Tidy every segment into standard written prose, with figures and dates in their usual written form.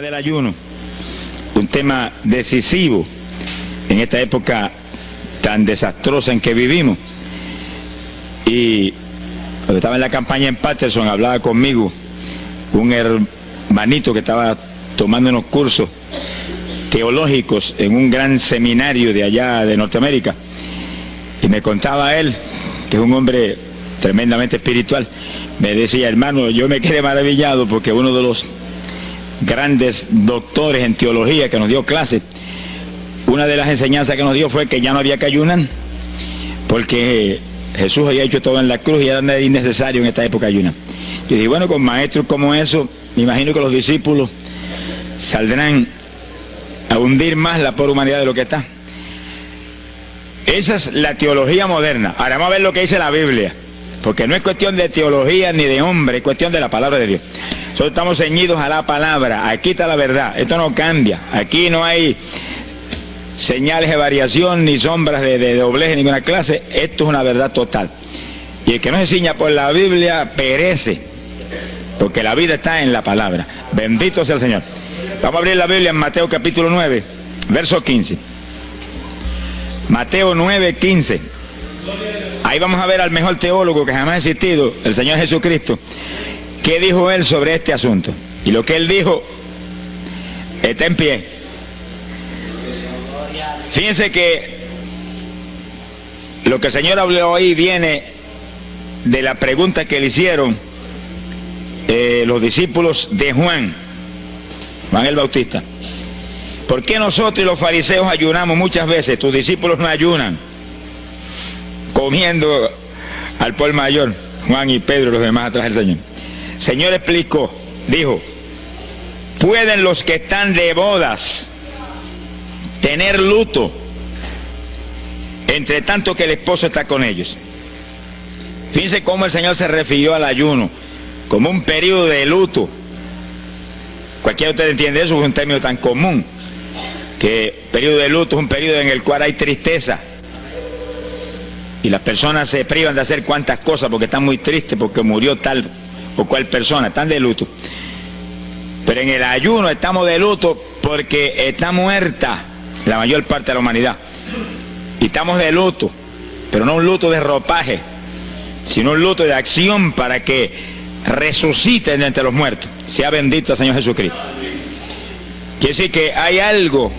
Del ayuno, un tema decisivo en esta época tan desastrosa en que vivimos. Y cuando estaba en la campaña en Patterson, hablaba conmigo un hermanito que estaba tomando unos cursos teológicos en un gran seminario de allá de Norteamérica, y me contaba él, que es un hombre tremendamente espiritual, me decía: hermano, yo me quedé maravillado porque uno de los grandes doctores en teología que nos dio clases, una de las enseñanzas que nos dio fue que ya no había que ayunar, porque Jesús había hecho todo en la cruz y era innecesario en esta época ayunar. Yo dije, bueno, con maestros como eso, me imagino que los discípulos saldrán a hundir más la pobre humanidad de lo que está. Esa es la teología moderna. Ahora vamos a ver lo que dice la Biblia, porque no es cuestión de teología ni de hombre, es cuestión de la palabra de Dios. Nosotros estamos ceñidos a la palabra, aquí está la verdad, esto no cambia, aquí no hay señales de variación ni sombras de doblez de ninguna clase, esto es una verdad total. Y el que no se ciña por la Biblia perece, porque la vida está en la palabra. Bendito sea el Señor. Vamos a abrir la Biblia en Mateo capítulo 9, verso 15. Mateo 9, 15. Ahí vamos a ver al mejor teólogo que jamás ha existido, el Señor Jesucristo. ¿Qué dijo él sobre este asunto? Y lo que él dijo está en pie. Fíjense que lo que el Señor habló ahí viene de la pregunta que le hicieron los discípulos de Juan el Bautista. ¿Por qué nosotros y los fariseos ayunamos muchas veces? Tus discípulos no ayunan, comiendo al por mayor, Juan y Pedro y los demás atrás del Señor. Señor explicó, dijo: ¿pueden los que están de bodas tener luto entre tanto que el esposo está con ellos? Fíjense cómo el Señor se refirió al ayuno como un periodo de luto. Cualquiera de ustedes entiende eso, es un término tan común, que periodo de luto es un periodo en el cual hay tristeza y las personas se privan de hacer cuantas cosas porque están muy tristes porque murió tal o cual persona, están de luto. Pero en el ayuno estamos de luto porque está muerta la mayor parte de la humanidad, y estamos de luto, pero no un luto de ropaje, sino un luto de acción para que resuciten de entre los muertos. Sea bendito el Señor Jesucristo. Quiere decir que hay algo,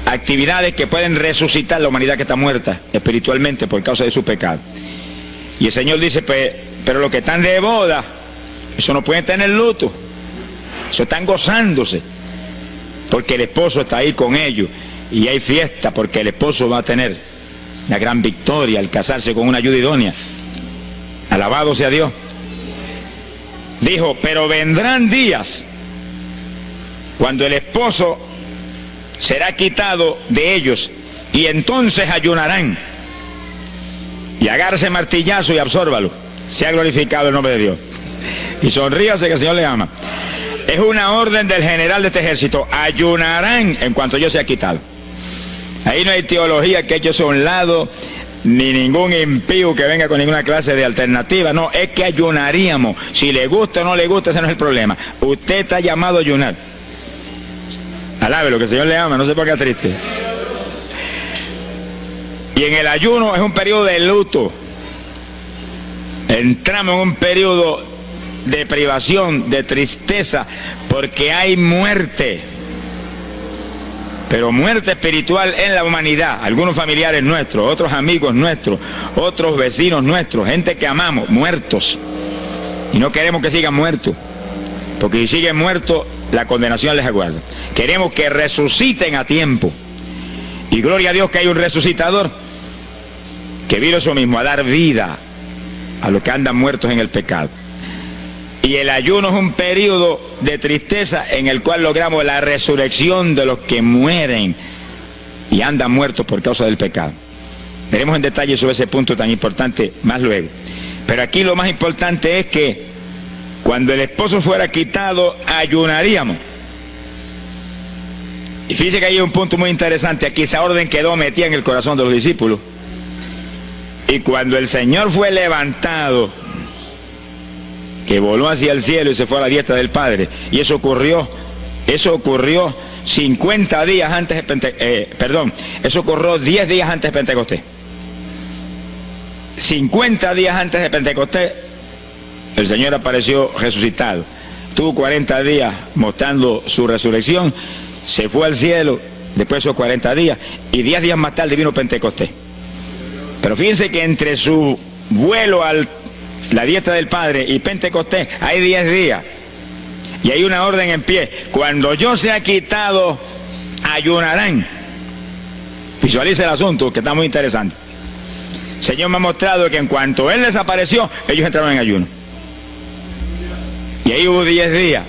actividades que pueden resucitar la humanidad que está muerta espiritualmente por causa de su pecado. Y el Señor dice, pero los que están de boda, eso no pueden tener luto, eso están gozándose, porque el esposo está ahí con ellos, y hay fiesta porque el esposo va a tener la gran victoria al casarse con una ayuda idónea. Alabado sea Dios. Dijo, pero vendrán días cuando el esposo será quitado de ellos, y entonces ayunarán. Y agárrese martillazo y absórbalo. Se ha glorificado el nombre de Dios. Y sonríase que el Señor le ama. Es una orden del general de este ejército. Ayunarán en cuanto yo sea quitado. Ahí no hay teología que eche a un lado, ni ningún impío que venga con ninguna clase de alternativa. No, es que ayunaríamos. Si le gusta o no le gusta, ese no es el problema. Usted está llamado a ayunar. Alábelo, que el Señor le ama, no se ponga triste. Y en el ayuno es un periodo de luto. Entramos en un periodo de privación, de tristeza, porque hay muerte. Pero muerte espiritual en la humanidad. Algunos familiares nuestros, otros amigos nuestros, otros vecinos nuestros, gente que amamos, muertos. Y no queremos que sigan muertos, porque si siguen muertos, la condenación les aguarda. Queremos que resuciten a tiempo. Y gloria a Dios que hay un resucitador que vino eso mismo, a dar vida a los que andan muertos en el pecado. Y el ayuno es un periodo de tristeza en el cual logramos la resurrección de los que mueren y andan muertos por causa del pecado. Veremos en detalle sobre ese punto tan importante más luego. Pero aquí lo más importante es que cuando el esposo fuera quitado, ayunaríamos. Y fíjense que hay un punto muy interesante. Aquí esa orden quedó metida en el corazón de los discípulos. Y cuando el Señor fue levantado, que voló hacia el cielo y se fue a la diestra del Padre, y eso ocurrió Eso ocurrió 50 días antes de eso ocurrió 10 días antes de Pentecostés. 50 días antes de Pentecostés, el Señor apareció resucitado. Tuvo 40 días mostrando su resurrección, se fue al cielo después de esos 40 días, y 10 días más tarde vino Pentecostés. Pero fíjense que entre su vuelo a la diestra del Padre y Pentecostés hay 10 días. Y hay una orden en pie: cuando yo sea quitado, ayunarán. Visualice el asunto, que está muy interesante. El Señor me ha mostrado que en cuanto Él desapareció, ellos entraron en ayuno. Y ahí hubo 10 días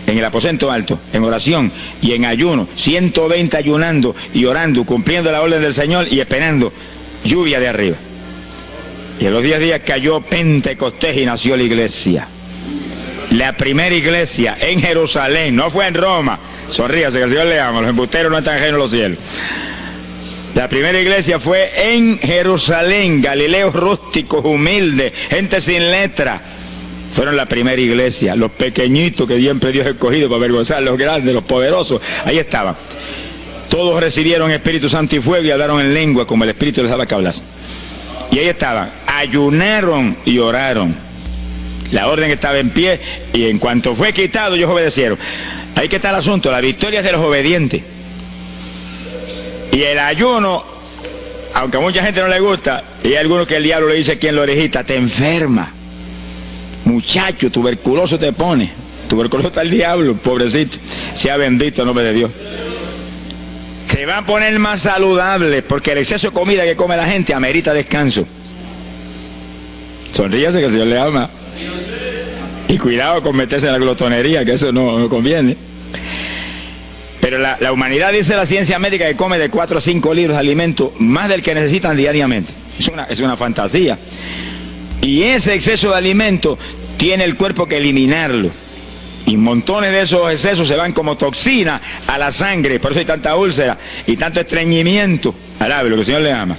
en el aposento alto, en oración y en ayuno, 120 ayunando y orando, cumpliendo la orden del Señor y esperando lluvia de arriba. Y en los 10 días cayó Pentecostés y nació la iglesia. La primera iglesia en Jerusalén, no fue en Roma. Sonríase, que el Señor le ama, los embusteros no están ajenos a los cielos. La primera iglesia fue en Jerusalén, Galileos rústicos, humildes, gente sin letra. Fueron la primera iglesia, los pequeñitos que siempre Dios ha escogido para avergonzar, los grandes, los poderosos, ahí estaban. Todos recibieron Espíritu Santo y fuego y hablaron en lengua como el Espíritu les daba que hablasen. Y ahí estaban, ayunaron y oraron. La orden estaba en pie y en cuanto fue quitado ellos obedecieron. Ahí que está el asunto, la victoria es de los obedientes. Y el ayuno, aunque a mucha gente no le gusta, y hay algunos que el diablo le dice aquí en la orejita: te enferma, muchacho, tuberculoso te pone. Tuberculoso está el diablo, pobrecito. Sea bendito el nombre de Dios. Se va a poner más saludable, porque el exceso de comida que come la gente amerita descanso. Sonríase, que el Señor le ama. Y cuidado con meterse en la glotonería, que eso no conviene. Pero la humanidad, dice la ciencia médica, que come de 4 a 5 libros de alimento, más del que necesitan diariamente. Es una fantasía. Y ese exceso de alimento tiene el cuerpo que eliminarlo. Y montones de esos excesos se van como toxina a la sangre. Por eso hay tanta úlcera y tanto estreñimiento. Alabe lo que el Señor le ama.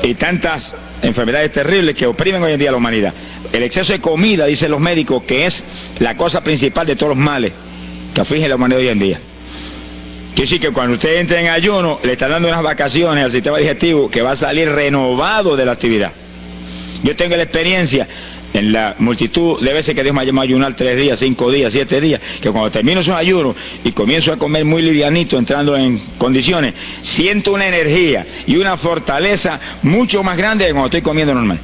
Y tantas enfermedades terribles que oprimen hoy en día a la humanidad. El exceso de comida, dicen los médicos, que es la cosa principal de todos los males que afligen a la humanidad hoy en día. Quiere decir que cuando usted entra en ayuno, le está dando unas vacaciones al sistema digestivo que va a salir renovado de la actividad. Yo tengo la experiencia en la multitud de veces que Dios me ha llamado a ayunar 3 días, 5 días, 7 días, que cuando termino esos ayunos y comienzo a comer muy livianito, entrando en condiciones, siento una energía y una fortaleza mucho más grande que cuando estoy comiendo normal.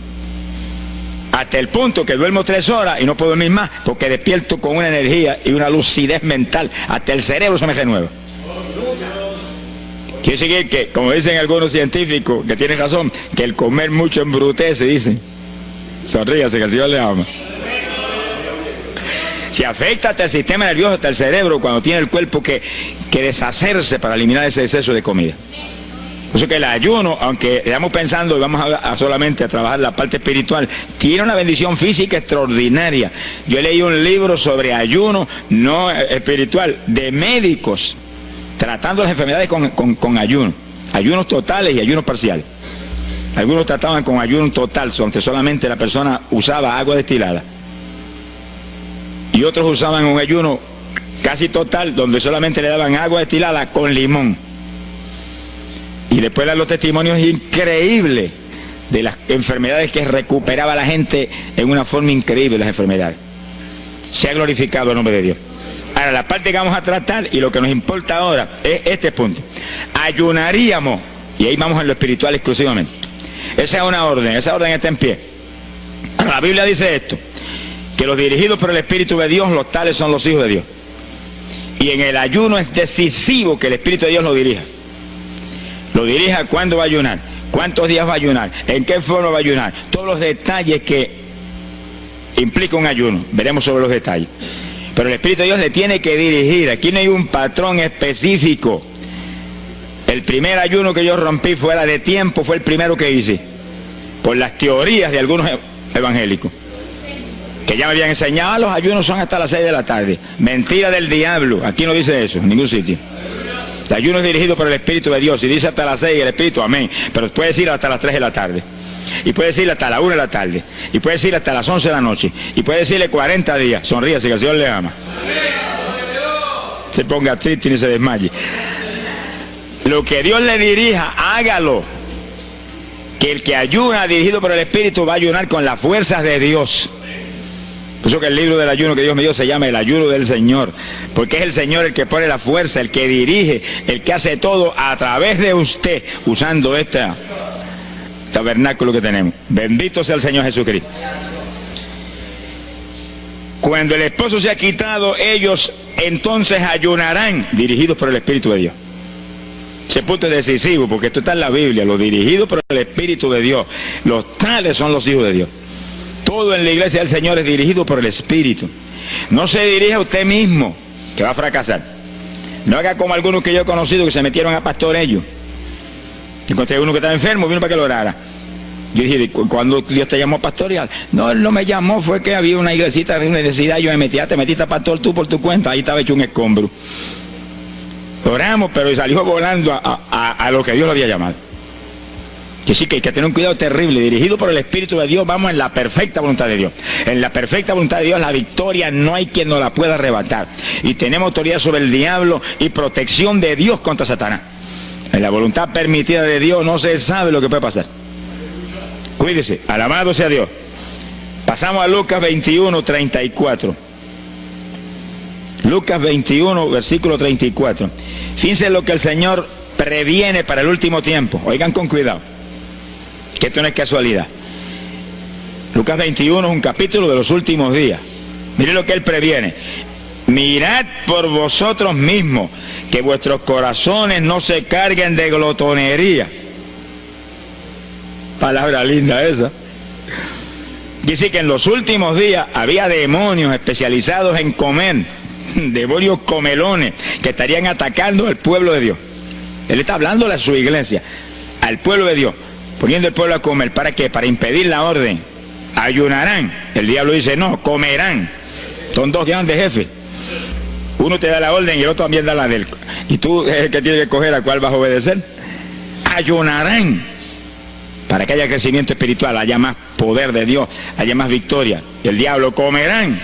Hasta el punto que duermo 3 horas y no puedo dormir más, porque despierto con una energía y una lucidez mental. Hasta el cerebro se me renueva. Quiere decir que, como dicen algunos científicos, que tienen razón, que el comer mucho embrutece, dicen. Sonríase, que el Señor le ama. Se afecta hasta el sistema nervioso, hasta el cerebro, cuando tiene el cuerpo que deshacerse para eliminar ese exceso de comida. Por eso que el ayuno, aunque estamos pensando y vamos a solamente a trabajar la parte espiritual, tiene una bendición física extraordinaria. Yo leí un libro sobre ayuno no espiritual, de médicos, tratando las enfermedades con ayuno. Ayunos totales y ayunos parciales. Algunos trataban con ayuno total, donde solamente la persona usaba agua destilada. Y otros usaban un ayuno casi total, donde solamente le daban agua destilada con limón. Y después dan los testimonios increíbles de las enfermedades que recuperaba la gente en una forma increíble, las enfermedades. Se ha glorificado el nombre de Dios. Ahora, la parte que vamos a tratar y lo que nos importa ahora es este punto. Ayunaríamos, y ahí vamos en lo espiritual exclusivamente. Esa es una orden, esa orden está en pie. Ahora, la Biblia dice esto, que los dirigidos por el Espíritu de Dios, los tales son los hijos de Dios. Y en el ayuno es decisivo que el Espíritu de Dios lo dirija. Lo dirija cuándo va a ayunar, cuántos días va a ayunar, en qué forma va a ayunar, todos los detalles que implica un ayuno, veremos sobre los detalles. Pero el Espíritu de Dios le tiene que dirigir, aquí no hay un patrón específico. El primer ayuno que yo rompí fuera de tiempo fue el primero que hice, por las teorías de algunos evangélicos, que ya me habían enseñado, los ayunos son hasta las 6 de la tarde. Mentira del diablo, aquí no dice eso, en ningún sitio. El ayuno es dirigido por el Espíritu de Dios, y dice hasta las 6 el Espíritu, amén, pero puede decir hasta las 3 de la tarde, y puede decir hasta la 1 de la tarde, y puede decir hasta las 11 de la noche, y puede decirle 40 días, sonríase que el Señor le ama. se ponga triste ni se desmaye. Lo que Dios le dirija, hágalo. Que el que ayuna dirigido por el Espíritu va a ayunar con las fuerzas de Dios. Por eso que el libro del ayuno que Dios me dio se llama el ayuno del Señor, porque es el Señor el que pone la fuerza, el que dirige, el que hace todo a través de usted, usando este tabernáculo que tenemos. Bendito sea el Señor Jesucristo. Cuando el esposo se ha quitado, ellos entonces ayunarán, dirigidos por el Espíritu de Dios. Ese punto es decisivo, porque esto está en la Biblia, los dirigidos por el Espíritu de Dios. Los tales son los hijos de Dios. Todo en la iglesia del Señor es dirigido por el Espíritu. No se dirija a usted mismo, que va a fracasar. No haga como algunos que yo he conocido que se metieron a pastor ellos. Encontré uno que estaba enfermo, vino para que lo orara. Yo dije, ¿cuándo Dios te llamó a pastorear? No, él no me llamó, fue que había una iglesita de una necesidad, yo me metí, te metiste a pastor tú por tu cuenta, ahí estaba hecho un escombro. Oramos, pero salió volando a lo que Dios lo había llamado. Que sí, que hay que tener un cuidado terrible, dirigido por el Espíritu de Dios, vamos en la perfecta voluntad de Dios. En la perfecta voluntad de Dios, la victoria no hay quien nos la pueda arrebatar. Y tenemos autoridad sobre el diablo y protección de Dios contra Satanás. En la voluntad permitida de Dios no se sabe lo que puede pasar. Cuídese, alabado sea Dios. Pasamos a Lucas 21, 34. Lucas 21, versículo 34. Fíjense lo que el Señor previene para el último tiempo. Oigan con cuidado, que esto no es casualidad. Lucas 21 es un capítulo de los últimos días. Miren lo que Él previene. Mirad por vosotros mismos, que vuestros corazones no se carguen de glotonería. Palabra linda esa. Dice que en los últimos días había demonios especializados en comer, demonios comelones, que estarían atacando al pueblo de Dios. Él está hablando a su iglesia, al pueblo de Dios, poniendo al pueblo a comer. ¿Para qué? Para impedir la orden. Ayunarán. El diablo dice, no, comerán. Son dos grandes jefes. Uno te da la orden y el otro también da la del. Y tú es el que tiene que escoger a cuál vas a obedecer. Ayunarán. Para que haya crecimiento espiritual, haya más poder de Dios, haya más victoria. Y el diablo comerán.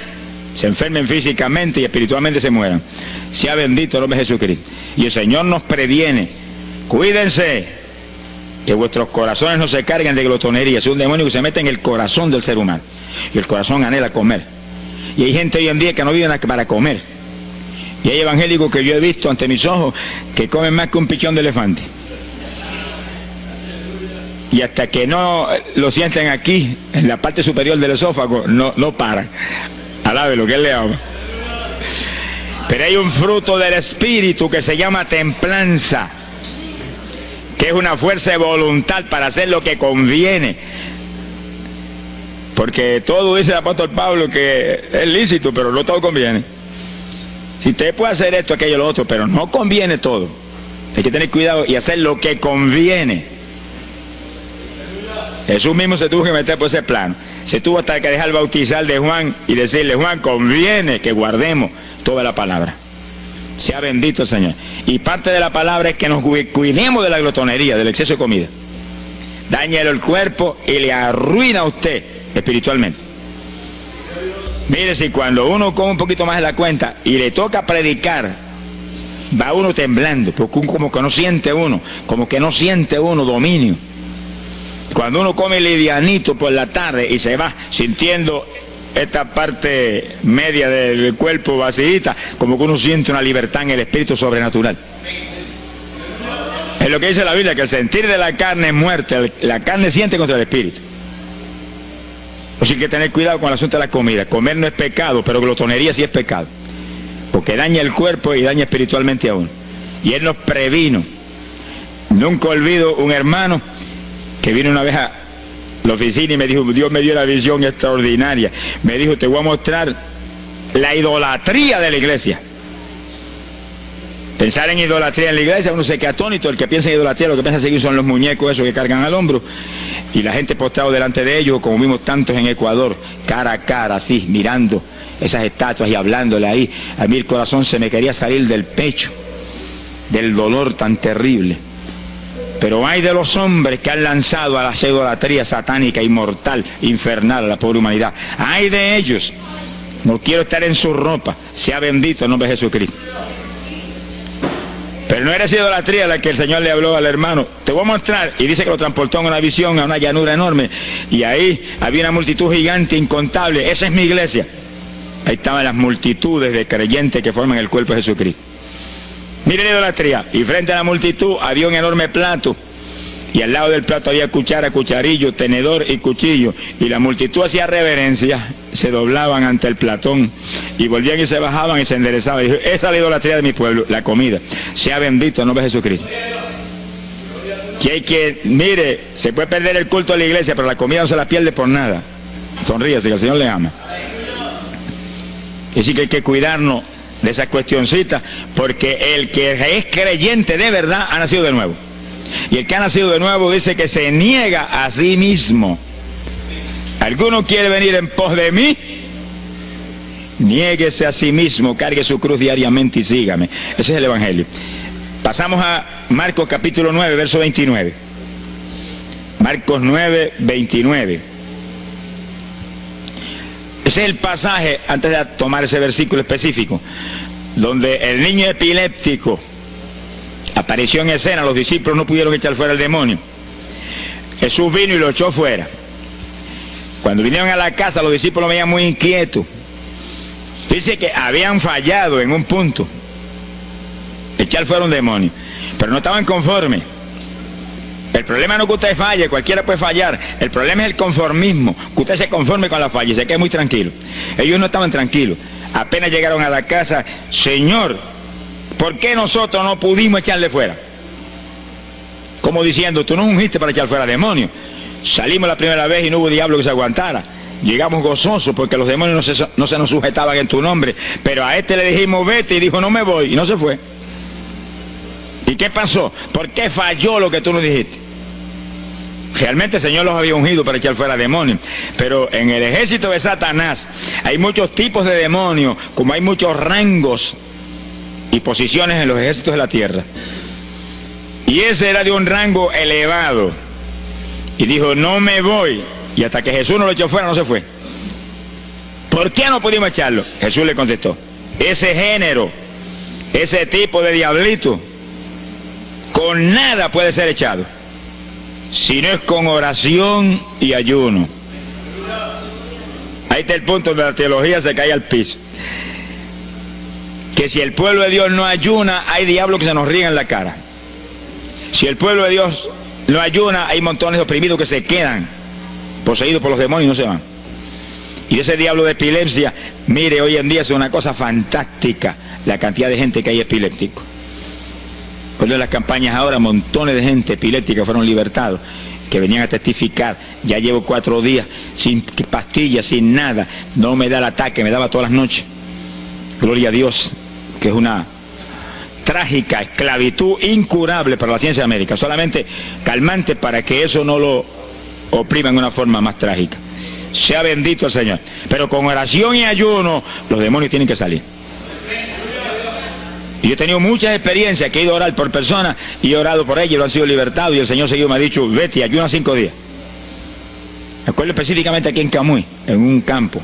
Se enfermen físicamente y espiritualmente se mueran. Sea bendito el nombre de Jesucristo. Y el Señor nos previene. Cuídense, que vuestros corazones no se carguen de glotonería. Es un demonio que se mete en el corazón del ser humano. Y el corazón anhela comer. Y hay gente hoy en día que no vive para comer. Y hay evangélicos que yo he visto ante mis ojos que comen más que un pichón de elefante. Y hasta que no lo sienten aquí, en la parte superior del esófago, no paran. Alabe lo que Él le ama. Pero hay un fruto del Espíritu que se llama templanza, que es una fuerza de voluntad para hacer lo que conviene. Porque todo dice el apóstol Pablo que es lícito, pero no todo conviene. Si usted puede hacer esto, aquello, lo otro, pero no conviene todo. Hay que tener cuidado y hacer lo que conviene. Jesús mismo se tuvo que meter por ese plano. Se tuvo hasta que dejar bautizar de Juan y decirle, Juan, conviene que guardemos toda la palabra. Sea bendito el Señor. Y parte de la palabra es que nos cuidemos de la glotonería, del exceso de comida. Daña el cuerpo y le arruina a usted espiritualmente. Mire, si cuando uno come un poquito más de la cuenta y le toca predicar, va uno temblando, porque como que no siente uno dominio. Cuando uno come livianito por la tarde y se va sintiendo esta parte media del cuerpo vacíita, como que uno siente una libertad en el espíritu sobrenatural. Es lo que dice la Biblia, que el sentir de la carne es muerte, la carne siente contra el espíritu. Así que hay que tener cuidado con el asunto de la comida. Comer no es pecado, pero glotonería sí es pecado, porque daña el cuerpo y daña espiritualmente a uno. Y Él nos previno. Nunca olvido un hermano que vino una vez a la oficina y me dijo, Dios me dio una visión extraordinaria. Me dijo, te voy a mostrar la idolatría de la iglesia. Pensar en idolatría en la iglesia, uno se queda atónito. El que piensa en idolatría, lo que piensa seguir son los muñecos esos que cargan al hombro. Y la gente postrado delante de ellos, como vimos tantos en Ecuador, cara a cara, así, mirando esas estatuas y hablándole ahí. A mí el corazón se me quería salir del pecho, del dolor tan terrible. Pero hay de los hombres que han lanzado a la idolatría satánica y mortal, infernal a la pobre humanidad. Hay de ellos. No quiero estar en su ropa. Sea bendito el nombre de Jesucristo. Pero no era esa idolatría la que el Señor le habló al hermano. Te voy a mostrar, y dice que lo transportó en una visión a una llanura enorme, y ahí había una multitud gigante, incontable. Esa es mi iglesia. Ahí estaban las multitudes de creyentes que forman el cuerpo de Jesucristo. Mire la idolatría, y frente a la multitud había un enorme plato, y al lado del plato había cuchara, cucharillo, tenedor y cuchillo, y la multitud hacía reverencia, se doblaban ante el platón, y volvían y se bajaban y se enderezaban. Y dijo, esa es la idolatría de mi pueblo, la comida. Sea bendito el nombre de Jesucristo. Mire, se puede perder el culto de la iglesia, pero la comida no se la pierde por nada. Sonríase, que el Señor le ama. Es decir, que hay que cuidarnos de esas cuestioncitas, porque el que es creyente de verdad ha nacido de nuevo. Y el que ha nacido de nuevo dice que se niega a sí mismo. ¿Alguno quiere venir en pos de mí? Niéguese a sí mismo, cargue su cruz diariamente y sígame. Ese es el Evangelio. Pasamos a Marcos capítulo 9, verso 29. Marcos 9, 29. Ese es el pasaje, antes de tomar ese versículo específico, donde el niño epiléptico apareció en escena. Los discípulos no pudieron echar fuera el demonio. Jesús vino y lo echó fuera. Cuando vinieron a la casa, los discípulos veían muy inquietos. Dice que habían fallado en un punto, echar fuera un demonio, pero no estaban conformes. El problema no es que usted falle, cualquiera puede fallar. El problema es el conformismo, que usted se conforme con la falla y se quede muy tranquilo. Ellos no estaban tranquilos. Apenas llegaron a la casa, Señor, ¿por qué nosotros no pudimos echarle fuera? Como diciendo, tú nos ungiste para echar fuera demonios. Salimos la primera vez y no hubo diablo que se aguantara. Llegamos gozosos porque los demonios no se nos sujetaban en tu nombre. Pero a este le dijimos vete y dijo no me voy y no se fue. ¿Y qué pasó? ¿Por qué falló lo que tú nos dijiste? Realmente el Señor los había ungido para echar fuera demonios. Pero en el ejército de Satanás hay muchos tipos de demonios, como hay muchos rangos y posiciones en los ejércitos de la tierra. Y ese era de un rango elevado. Y dijo, no me voy. Y hasta que Jesús no lo echó fuera, no se fue. ¿Por qué no pudimos echarlo? Jesús le contestó, ese género, ese tipo de diablito, con nada puede ser echado, si no es con oración y ayuno. Ahí está el punto donde la teología se cae al piso. Que si el pueblo de Dios no ayuna, hay diablos que se nos ríen en la cara. Si el pueblo de Dios no ayuna, hay montones de oprimidos que se quedan poseídos por los demonios y no se van. Y ese diablo de epilepsia, mire, hoy en día es una cosa fantástica la cantidad de gente que hay epiléptico. Por las campañas ahora, montones de gente epiléptica fueron libertados, que venían a testificar. Ya llevo 4 días sin pastillas, sin nada, no me da el ataque, me daba todas las noches. Gloria a Dios, que es una trágica esclavitud incurable para la ciencia médica, solamente calmante para que eso no lo oprima en una forma más trágica. Sea bendito el Señor. Pero con oración y ayuno, los demonios tienen que salir. Y yo he tenido muchas experiencias que he ido a orar por personas y he orado por ellos y lo han sido libertados, y el Señor seguido me ha dicho, vete, ayuna 5 días. Me acuerdo específicamente aquí en Camuy, en un campo.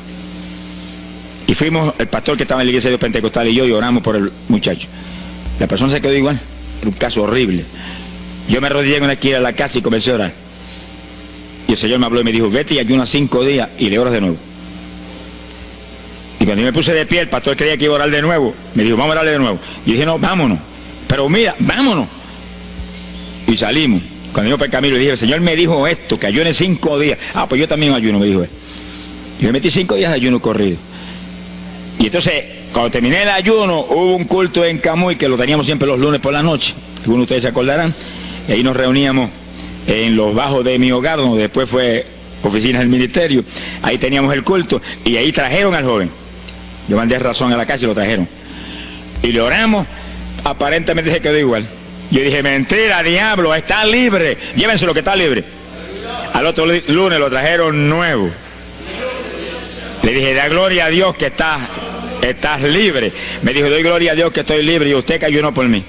Y fuimos, el pastor que estaba en la iglesia de Dios Pentecostal y yo, y oramos por el muchacho. La persona se quedó igual, era un caso horrible. Yo me arrodillé en una esquina de la casa y comencé a orar. Y el Señor me habló y me dijo, vete y ayuna 5 días y le oras de nuevo. Y cuando yo me puse de pie, el pastor creía que iba a orar de nuevo. Me dijo, vamos a orarle de nuevo. Y yo dije, no, vámonos. Pero mira, vámonos. Y salimos. Cuando yo por el camino le dije, el Señor me dijo esto, que ayune 5 días. Ah, pues yo también ayuno, me dijo él. Y me metí 5 días de ayuno corrido. Y entonces, cuando terminé el ayuno, hubo un culto en Camuy, que lo teníamos siempre los lunes por la noche. Algunos de ustedes se acordarán. Y ahí nos reuníamos en los bajos de mi hogar, donde después fue oficinas del ministerio. Ahí teníamos el culto y ahí trajeron al joven. Yo mandé razón a la casa y lo trajeron. Y le oramos, aparentemente se quedó igual. Yo dije, mentira, diablo, está libre. Llévense lo que está libre. Al otro lunes lo trajeron nuevo. Le dije, da gloria a Dios que estás libre. Me dijo, doy gloria a Dios que estoy libre y usted que ayunó por mí.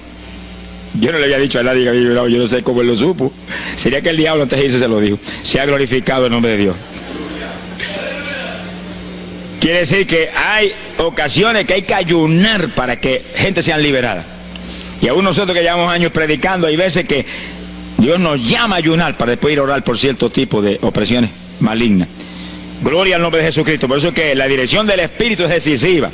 Yo no le había dicho a nadie que había ayunado, yo no sé cómo él lo supo. Sería que el diablo antes de irse se lo dijo. Se ha glorificado el nombre de Dios. Quiere decir que hay ocasiones que hay que ayunar para que gente sea liberada. Y aún nosotros que llevamos años predicando, hay veces que Dios nos llama a ayunar para después ir a orar por cierto tipo de opresiones malignas. Gloria al nombre de Jesucristo. Por eso es que la dirección del Espíritu es decisiva,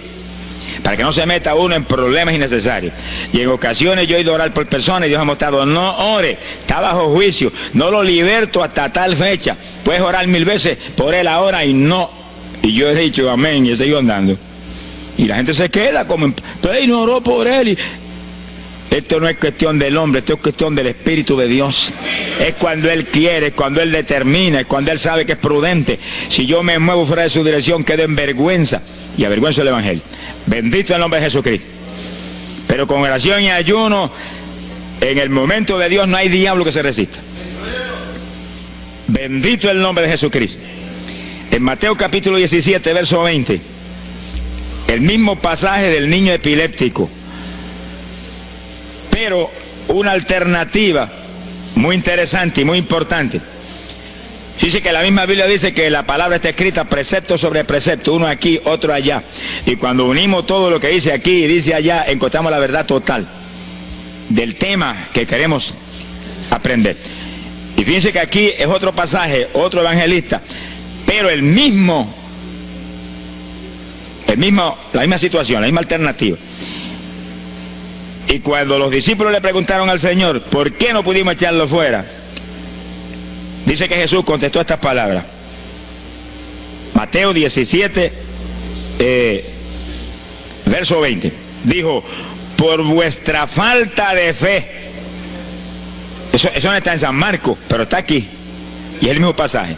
para que no se meta uno en problemas innecesarios. Y en ocasiones yo he ido a orar por personas y Dios ha mostrado: no ore, está bajo juicio, no lo liberto hasta tal fecha. Puedes orar 1000 veces por él ahora y no. Y yo he dicho amén y he seguido andando. Y la gente se queda como, pero no oró por él. Esto no es cuestión del hombre, esto es cuestión del Espíritu de Dios. Es cuando Él quiere, es cuando Él determina, es cuando Él sabe que es prudente. Si yo me muevo fuera de su dirección, quedo en vergüenza y avergüenzo el Evangelio. Bendito el nombre de Jesucristo. Pero con oración y ayuno, en el momento de Dios no hay diablo que se resista. Bendito el nombre de Jesucristo. En Mateo capítulo 17, verso 20, el mismo pasaje del niño epiléptico, pero una alternativa muy interesante y muy importante. Dice que la misma Biblia dice que la palabra está escrita precepto sobre precepto, uno aquí, otro allá. Y cuando unimos todo lo que dice aquí y dice allá, encontramos la verdad total del tema que queremos aprender. Y fíjense que aquí es otro pasaje, otro evangelista, pero la misma situación, la misma alternativa. Y cuando los discípulos le preguntaron al Señor, ¿por qué no pudimos echarlo fuera? Dice que Jesús contestó estas palabras. Mateo 17, verso 20. Dijo: por vuestra falta de fe. Eso no está en San Marcos, pero está aquí. Y es el mismo pasaje.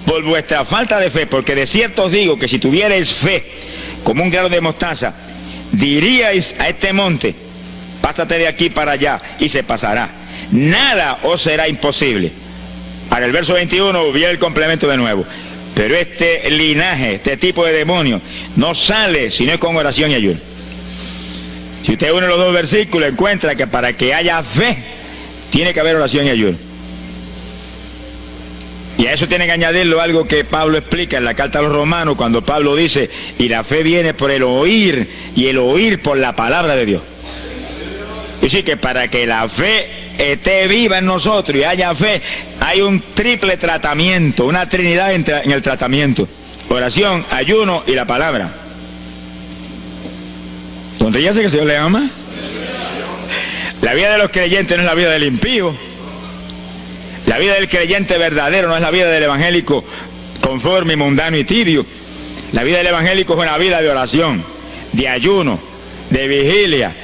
Por vuestra falta de fe, porque de cierto os digo que si tuvierais fe como un grano de mostaza, diríais a este monte: pásate de aquí para allá, y se pasará. Nada os será imposible. Para el verso 21 viene el complemento de nuevo. Pero este linaje, este tipo de demonio, no sale si no es con oración y ayuno. Si usted une los dos versículos, encuentra que para que haya fe, tiene que haber oración y ayuno. Y a eso tiene que añadirlo algo que Pablo explica en la carta a los Romanos, cuando Pablo dice: y la fe viene por el oír, y el oír por la palabra de Dios. Y sí, que para que la fe esté viva en nosotros y haya fe, hay un triple tratamiento, una trinidad en el tratamiento: oración, ayuno y la palabra. Sonríase que el Señor le ama. La vida de los creyentes no es la vida del impío. La vida del creyente verdadero no es la vida del evangélico conforme, mundano y tibio. La vida del evangélico es una vida de oración, de ayuno, de vigilia,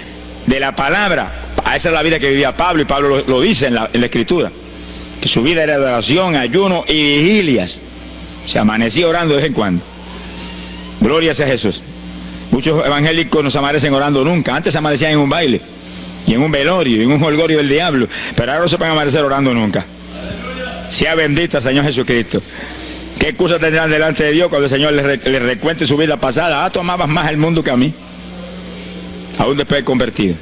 de la palabra. Esa es la vida que vivía Pablo, y Pablo lo dice en la Escritura, que su vida era de oración, ayuno y vigilias. Se amanecía orando de vez en cuando. Gloria sea Jesús. Muchos evangélicos no se amanecen orando nunca. Antes se amanecían en un baile, y en un velorio, y en un jolgorio del diablo, pero ahora no se pueden amanecer orando nunca. Sea bendito Señor Jesucristo. ¿Qué excusa tendrán delante de Dios cuando el Señor les recuente su vida pasada? Tú amabas más el mundo que a mí, aún después de convertido.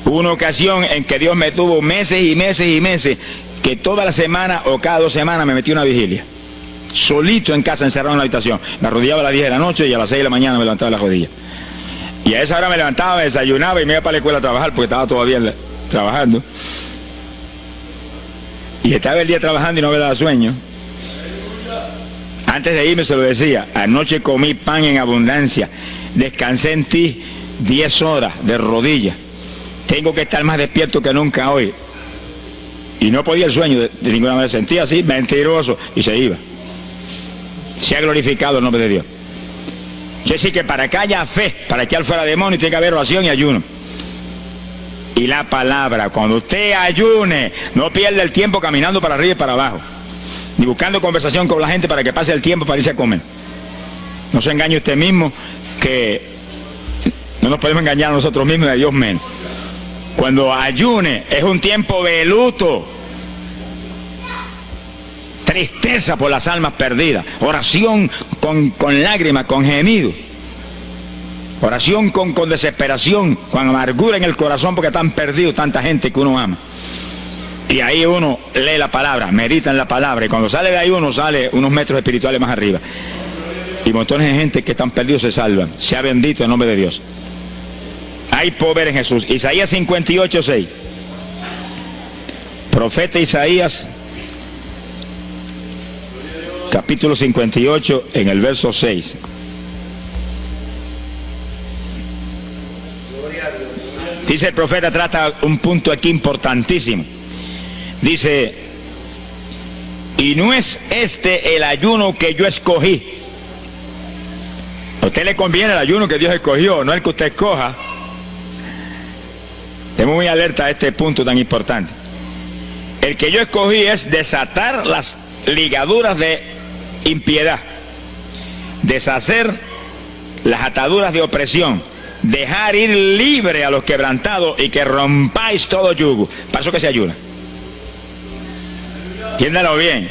Hubo una ocasión en que Dios me tuvo meses y meses y meses, que toda la semana o cada 2 semanas me metí una vigilia, solito en casa, encerrado en la habitación. Me arrodillaba a las 10 de la noche y a las 6 de la mañana me levantaba las rodillas. Y a esa hora me levantaba, me desayunaba y me iba para la escuela a trabajar, porque estaba todavía trabajando. Y estaba el día trabajando y no me daba sueño. Antes de irme se lo decía: anoche comí pan en abundancia, descansé en ti 10 horas de rodillas, tengo que estar más despierto que nunca hoy. Y no podía el sueño de ninguna manera, sentía así, mentiroso, y se iba. Se ha glorificado el nombre de Dios. Es decir, que para que haya fe, para echar fuera demonios, tiene que haber oración y ayuno. Y la palabra. Cuando usted ayune, no pierda el tiempo caminando para arriba y para abajo, ni buscando conversación con la gente para que pase el tiempo para irse a comer. No se engañe usted mismo, que no nos podemos engañar a nosotros mismos y a Dios menos. Cuando ayune es un tiempo de luto, tristeza por las almas perdidas, oración con lágrimas, con gemidos, oración con desesperación, con amargura en el corazón, porque están perdidos tanta gente que uno ama. Y ahí uno lee la palabra, medita en la palabra, y cuando sale de ahí uno sale unos metros espirituales más arriba. Y montones de gente que están perdidos se salvan. Sea bendito el nombre de Dios. hay poder en Jesús. Isaías 58:6. Profeta Isaías, capítulo 58, en el verso 6. Dice el profeta, trata un punto aquí importantísimo. Dice, y no es este el ayuno que yo escogí. A usted le conviene el ayuno que Dios escogió, no el que usted escoja. Estemos muy alerta a este punto tan importante. El que yo escogí es desatar las ligaduras de impiedad, deshacer las ataduras de opresión, dejar ir libre a los quebrantados y que rompáis todo yugo. Para eso que se ayuna. Entiéndalo bien.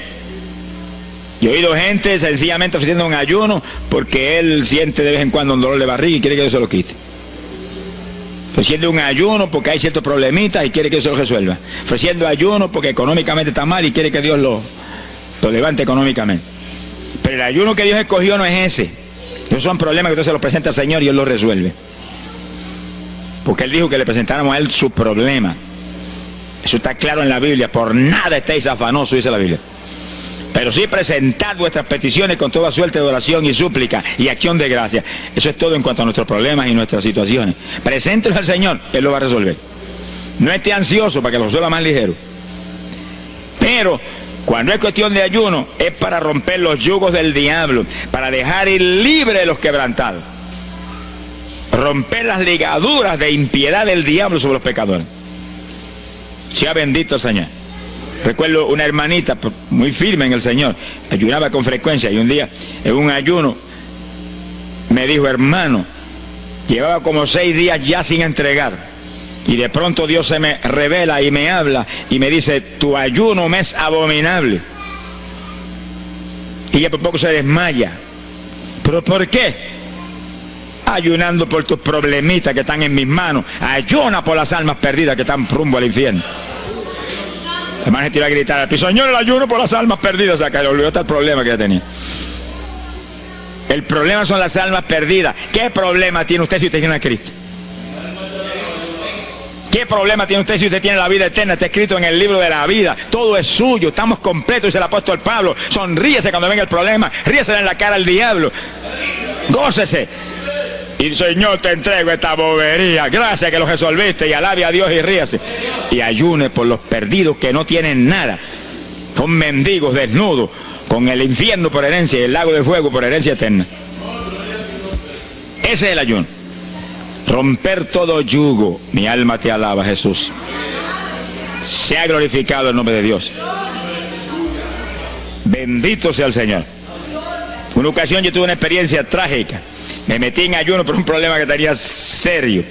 Yo he oído gente sencillamente ofreciendo un ayuno porque él siente de vez en cuando un dolor de barriga y quiere que Dios se lo quite. Ofreciendo un ayuno porque hay ciertos problemitas y quiere que Dios se lo resuelva. Ofreciendo ayuno porque económicamente está mal y quiere que Dios lo levante económicamente. Pero el ayuno que Dios escogió no es ese. Esos son problemas que usted se los presenta al Señor y Él los resuelve. Porque Él dijo que le presentáramos a Él su problema. Eso está claro en la Biblia. Por nada estéis afanosos, dice la Biblia. Pero sí presentad vuestras peticiones con toda suerte de oración y súplica y acción de gracia. Eso es todo en cuanto a nuestros problemas y nuestras situaciones. Preséntelos al Señor, Él lo va a resolver. No esté ansioso para que lo resuelva más ligero. Pero cuando es cuestión de ayuno, es para romper los yugos del diablo, para dejar ir libre los quebrantados. Romper las ligaduras de impiedad del diablo sobre los pecadores. Sea bendito el Señor. Recuerdo una hermanita muy firme en el Señor, ayunaba con frecuencia y un día en un ayuno me dijo, hermano, llevaba como 6 días ya sin entregar y de pronto Dios se me revela y me habla y me dice, tu ayuno me es abominable. Y ella por poco se desmaya. ¿Pero por qué? Ayunando por tus problemitas que están en mis manos. Ayuna por las almas perdidas que están rumbo al infierno. La hermana se tiró a gritar al piso, Señor, el ayuno por las almas perdidas. O sea, que le olvidó hasta el problema que ella tenía. El problema son las almas perdidas. ¿Qué problema tiene usted si usted tiene a Cristo? ¿Qué problema tiene usted si usted tiene la vida eterna? Está escrito en el libro de la vida. Todo es suyo, estamos completos, dice el apóstol Pablo. Sonríese cuando venga el problema, ríese en la cara al diablo. Gócese. Y Señor, te entrego esta bobería. Gracias que lo resolviste y alabe a Dios y ríase. Y ayune por los perdidos que no tienen nada. Son mendigos desnudos, con el infierno por herencia y el lago de fuego por herencia eterna. Ese es el ayuno. Romper todo yugo. Mi alma te alaba, Jesús. Sea glorificado el nombre de Dios. Bendito sea el Señor. Una ocasión yo tuve una experiencia trágica. Me metí en ayuno por un problema que tenía serio.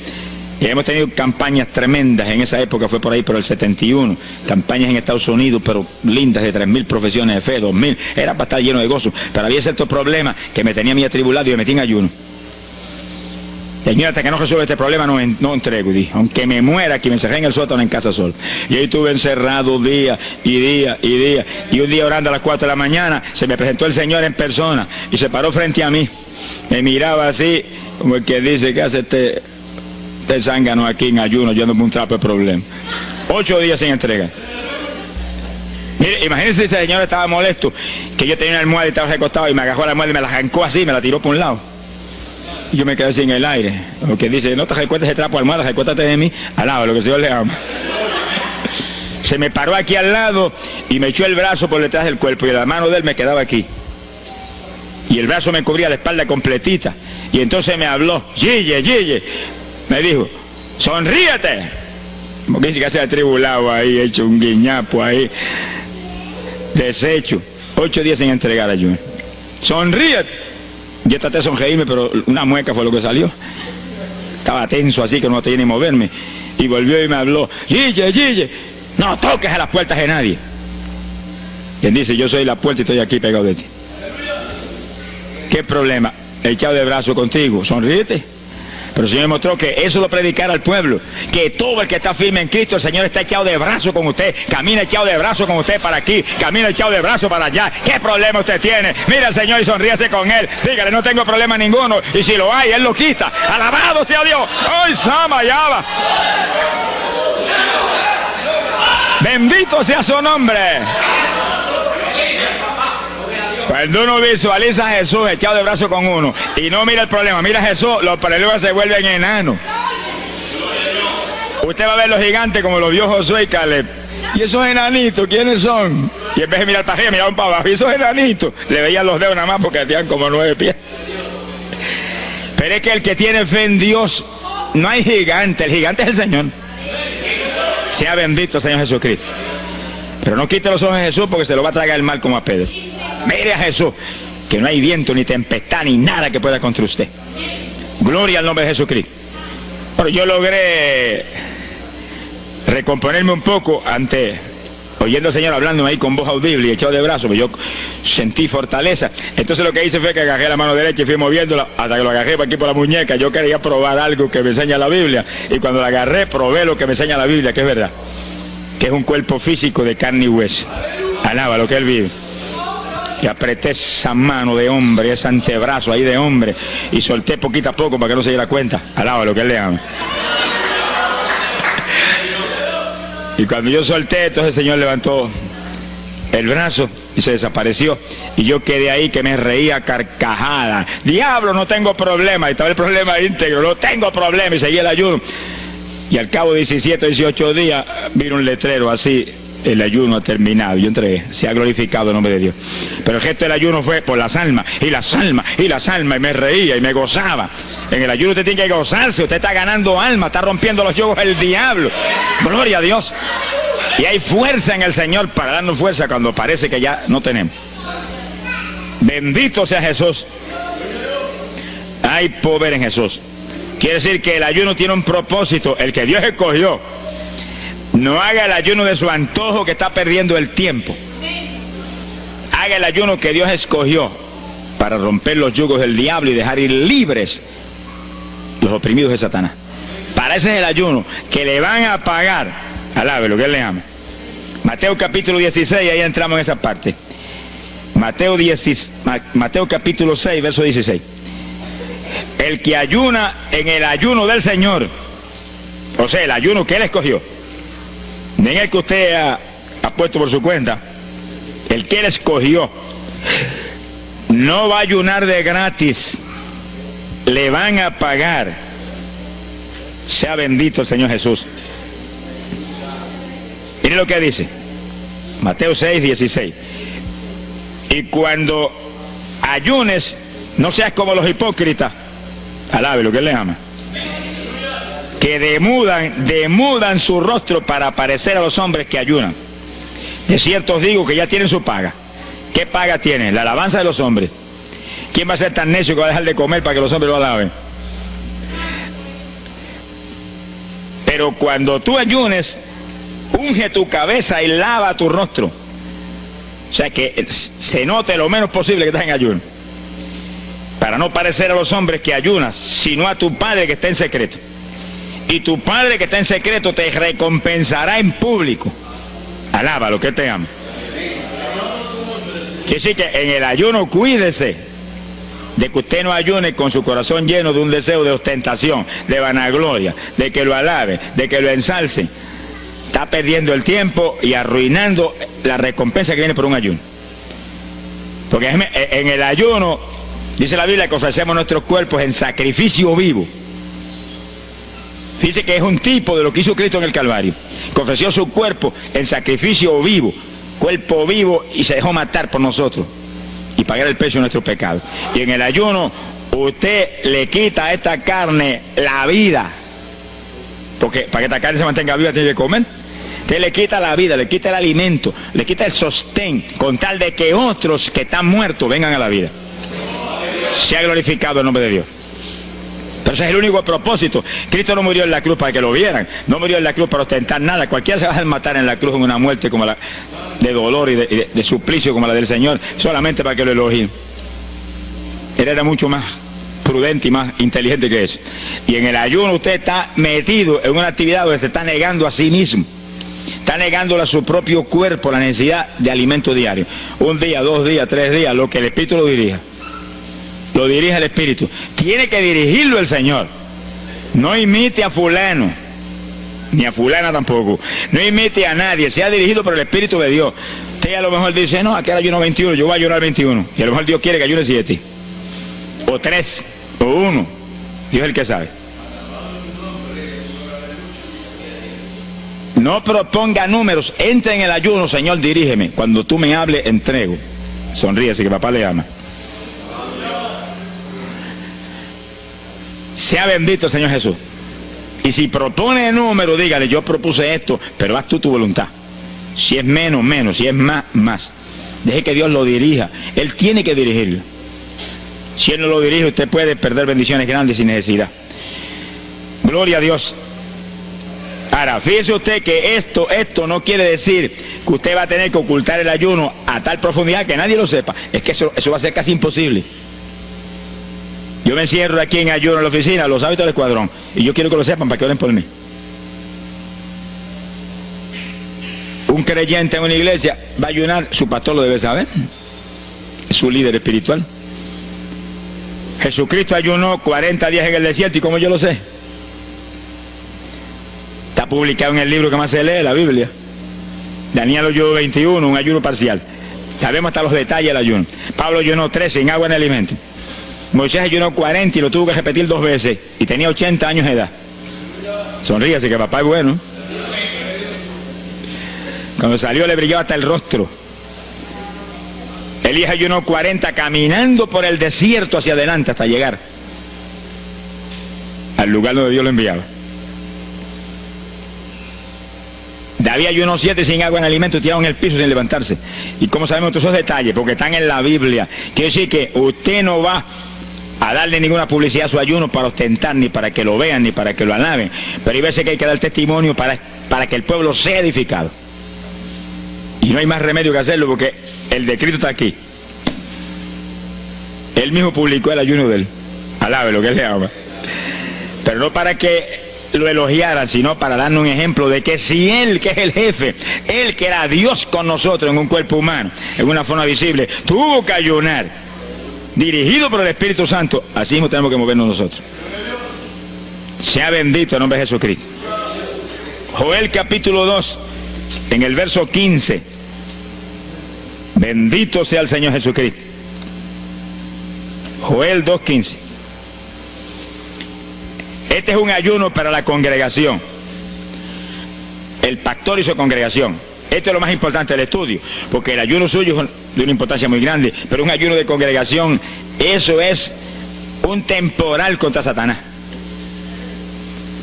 Y hemos tenido campañas tremendas en esa época, fue por ahí por el 71. Campañas en Estados Unidos, pero lindas, de 3.000 profesiones de fe, 2.000. Era para estar lleno de gozo. Pero había ciertos problemas que me tenía a mí atribulado y me metí en ayuno. Señor, hasta que no resuelva este problema no entrego. Y dije, aunque me muera, que me encerré en el sótano en casa solo. Y ahí estuve encerrado día y día y día. Y un día orando a las 4 de la mañana, se me presentó el Señor en persona y se paró frente a mí. Me miraba así, como el que dice, ¿qué hace este zángano aquí en ayuno? Yo ando por un trapo de problema. 8 días sin entregar. Mire, imagínense si este señor estaba molesto, que yo tenía una almohada y estaba recostado y me agarró la almohada y me la arrancó así, me la tiró por un lado. Y yo me quedé sin el aire. Lo que dice, no te recuestes ese trapo de almohada, recuéstate de mí, alaba lo que el Señor le ama. Se me paró aquí al lado y me echó el brazo por detrás del cuerpo y la mano de él me quedaba aquí. Y el brazo me cubría la espalda completita. Y entonces me habló, Gille, me dijo, sonríete. Como que dice que se ha atribulado ahí, hecho un guiñapo ahí, deshecho. 8 días sin entregar ayuno. Sonríete. Yo traté de sonreírme, pero una mueca fue lo que salió. Estaba tenso así que no podía ni moverme. Y volvió y me habló, Gille, no toques a las puertas de nadie. Quien dice, yo soy la puerta y estoy aquí pegado de ti. ¿Qué problema? Echado de brazo contigo, sonríete. Pero el Señor mostró que eso lo predicara al pueblo, que todo el que está firme en Cristo, el Señor está echado de brazo con usted, camina echado de brazo con usted para aquí, camina echado de brazo para allá. ¿Qué problema usted tiene? Mira al Señor y sonríase con Él, dígale, no tengo problema ninguno, y si lo hay, Él lo quita. Alabado sea Dios. ¡Ay, Sama, ya va! Bendito sea su nombre. Cuando uno visualiza a Jesús echado de brazo con uno y no mira el problema, mira a Jesús, los problemas se vuelven enanos. Usted va a ver los gigantes como los vio Josué y Caleb. ¿Y esos enanitos quiénes son? Y en vez de mirar para arriba, miraban para abajo. ¿Y esos enanitos? Le veían los dedos nada más porque tenían como 9 pies. Pero es que el que tiene fe en Dios, no hay gigante, el gigante es el Señor. Sea bendito el Señor Jesucristo. Pero no quite los ojos de Jesús porque se lo va a tragar el mal como a Pedro. Mire a Jesús, que no hay viento, ni tempestad, ni nada que pueda contra usted. Gloria al nombre de Jesucristo. Bueno, yo logré recomponerme un poco oyendo al Señor hablando ahí con voz audible y echado de brazos, pero yo sentí fortaleza. Entonces lo que hice fue que agarré la mano derecha y fui moviéndola hasta que lo agarré por aquí por la muñeca. Yo quería probar algo que me enseña la Biblia, y cuando la agarré probé lo que me enseña la Biblia, que es verdad, que es un cuerpo físico de carne y hueso. Alaba lo que Él vive. Y apreté esa mano de hombre, ese antebrazo ahí de hombre, y solté poquito a poco para que no se diera cuenta. Alaba lo que Él le ama. Y cuando yo solté, entonces el Señor levantó el brazo y se desapareció. Y yo quedé ahí que me reía carcajada. Diablo, no tengo problema. Y estaba el problema íntegro, no tengo problema. Y seguí el ayuno. Y al cabo de 17, 18 días, vino un letrero así: el ayuno ha terminado. Yo entregué, se ha glorificado el nombre de Dios. Pero el gesto del ayuno fue por las almas, y las almas, y las almas, y me reía y me gozaba. En el ayuno usted tiene que gozarse, usted está ganando alma, está rompiendo los yugos del diablo. Gloria a Dios. Y hay fuerza en el Señor para darnos fuerza cuando parece que ya no tenemos. Bendito sea Jesús. Hay poder en Jesús. Quiere decir que el ayuno tiene un propósito, el que Dios escogió. No haga el ayuno de su antojo, que está perdiendo el tiempo. Haga el ayuno que Dios escogió para romper los yugos del diablo y dejar ir libres los oprimidos de Satanás. Para ese es el ayuno que le van a pagar. Alabe lo que Él le ama. Mateo capítulo 16, ahí entramos en esa parte. Mateo capítulo 6, verso 16. El que ayuna en el ayuno del Señor, o sea, el ayuno que Él escogió, no en el que usted ha puesto por su cuenta, el que Él escogió, no va a ayunar de gratis, le van a pagar. Sea bendito el Señor Jesús. Mire lo que dice Mateo 6, 16. Y cuando ayunes, no seas como los hipócritas. Alabe lo que Él le ama, que demudan su rostro para parecer a los hombres que ayunan. De cierto os digo que ya tienen su paga. ¿Qué paga tienen? La alabanza de los hombres. ¿Quién va a ser tan necio que va a dejar de comer para que los hombres lo alaben? Pero cuando tú ayunes, unge tu cabeza y lava tu rostro. O sea, que se note lo menos posible que estás en ayuno, para no parecer a los hombres que ayunas, sino a tu Padre que está en secreto. Y tu Padre que está en secreto te recompensará en público. Alaba lo que Él te ama. Quiere decir que en el ayuno cuídese de que usted no ayune con su corazón lleno de un deseo de ostentación, de vanagloria, de que lo alabe, de que lo ensalce. Está perdiendo el tiempo y arruinando la recompensa que viene por un ayuno. Porque en el ayuno, dice la Biblia, que ofrecemos nuestros cuerpos en sacrificio vivo. Dice que es un tipo de lo que hizo Cristo en el Calvario, que ofreció su cuerpo en sacrificio vivo, cuerpo vivo, y se dejó matar por nosotros y pagar el precio de nuestros pecados. Y en el ayuno usted le quita a esta carne la vida, porque para que esta carne se mantenga viva tiene que comer. Usted le quita la vida, le quita el alimento, le quita el sostén, con tal de que otros que están muertos vengan a la vida. Se ha glorificado el nombre de Dios. Pero ese es el único propósito. Cristo no murió en la cruz para que lo vieran, no murió en la cruz para ostentar nada. Cualquiera se va a matar en la cruz en una muerte como la de dolor y de suplicio como la del Señor, solamente para que lo elogien. Él era mucho más prudente y más inteligente que eso. Y en el ayuno usted está metido en una actividad donde se está negando a sí mismo. Está negándole a su propio cuerpo la necesidad de alimento diario. Un día, 2 días, 3 días, lo que el Espíritu lo dirija. Lo dirige el Espíritu. Tiene que dirigirlo el Señor. No imite a fulano, ni a fulana tampoco. No imite a nadie. Sea dirigido por el Espíritu de Dios. Usted a lo mejor dice, no, aquel ayuno 21, yo voy a ayunar 21. Y a lo mejor Dios quiere que ayune 7. O 3, o 1. Dios es el que sabe. No proponga números, entre en el ayuno, Señor, dirígeme. Cuando tú me hables, entrego. Sonríese que papá le ama. Sea bendito el Señor Jesús. Y si propone número, dígale, yo propuse esto, pero haz tú tu voluntad. Si es menos, menos. Si es más, más. Deje que Dios lo dirija. Él tiene que dirigirlo. Si Él no lo dirige, usted puede perder bendiciones grandes sin necesidad. Gloria a Dios. Ahora, fíjese usted que esto no quiere decir que usted va a tener que ocultar el ayuno a tal profundidad que nadie lo sepa. Es que eso va a ser casi imposible. Yo me encierro aquí en ayuno en la oficina, los hábitos del escuadrón, y yo quiero que lo sepan para que oren por mí. Un creyente en una iglesia va a ayunar, su pastor lo debe saber, es su líder espiritual. Jesucristo ayunó 40 días en el desierto, ¿y cómo yo lo sé? Está publicado en el libro que más se lee, la Biblia. Daniel ayunó 21, un ayuno parcial. Sabemos hasta los detalles del ayuno. Pablo ayunó 13, sin agua ni alimento. Moisés ayunó 40 y lo tuvo que repetir 2 veces. Y tenía 80 años de edad. Sonríase que papá es bueno. Cuando salió le brillaba hasta el rostro. Elías ayunó 40 caminando por el desierto hacia adelante hasta llegar al lugar donde Dios lo enviaba. David ayunó 7 sin agua ni alimento, tirado en el piso sin levantarse. ¿Y cómo sabemos todos esos detalles? Porque están en la Biblia. Quiere decir que usted no va a darle ninguna publicidad a su ayuno para ostentar, ni para que lo vean, ni para que lo alaben. Pero hay veces que hay que dar testimonio para que el pueblo sea edificado. Y no hay más remedio que hacerlo porque el decreto está aquí. Él mismo publicó el ayuno de él. Alabe lo que él le ama. Pero no para que lo elogiaran, sino para darnos un ejemplo de que si Él, que es el jefe, Él que era Dios con nosotros en un cuerpo humano, en una forma visible, tuvo que ayunar, dirigido por el Espíritu Santo, así mismo tenemos que movernos nosotros. Sea bendito el nombre de Jesucristo. Joel capítulo 2, en el verso 15. Bendito sea el Señor Jesucristo. Joel 2:15. Este es un ayuno para la congregación. El pastor y su congregación. Esto es lo más importante del estudio, porque el ayuno suyo es de una importancia muy grande, pero un ayuno de congregación, eso es un temporal contra Satanás.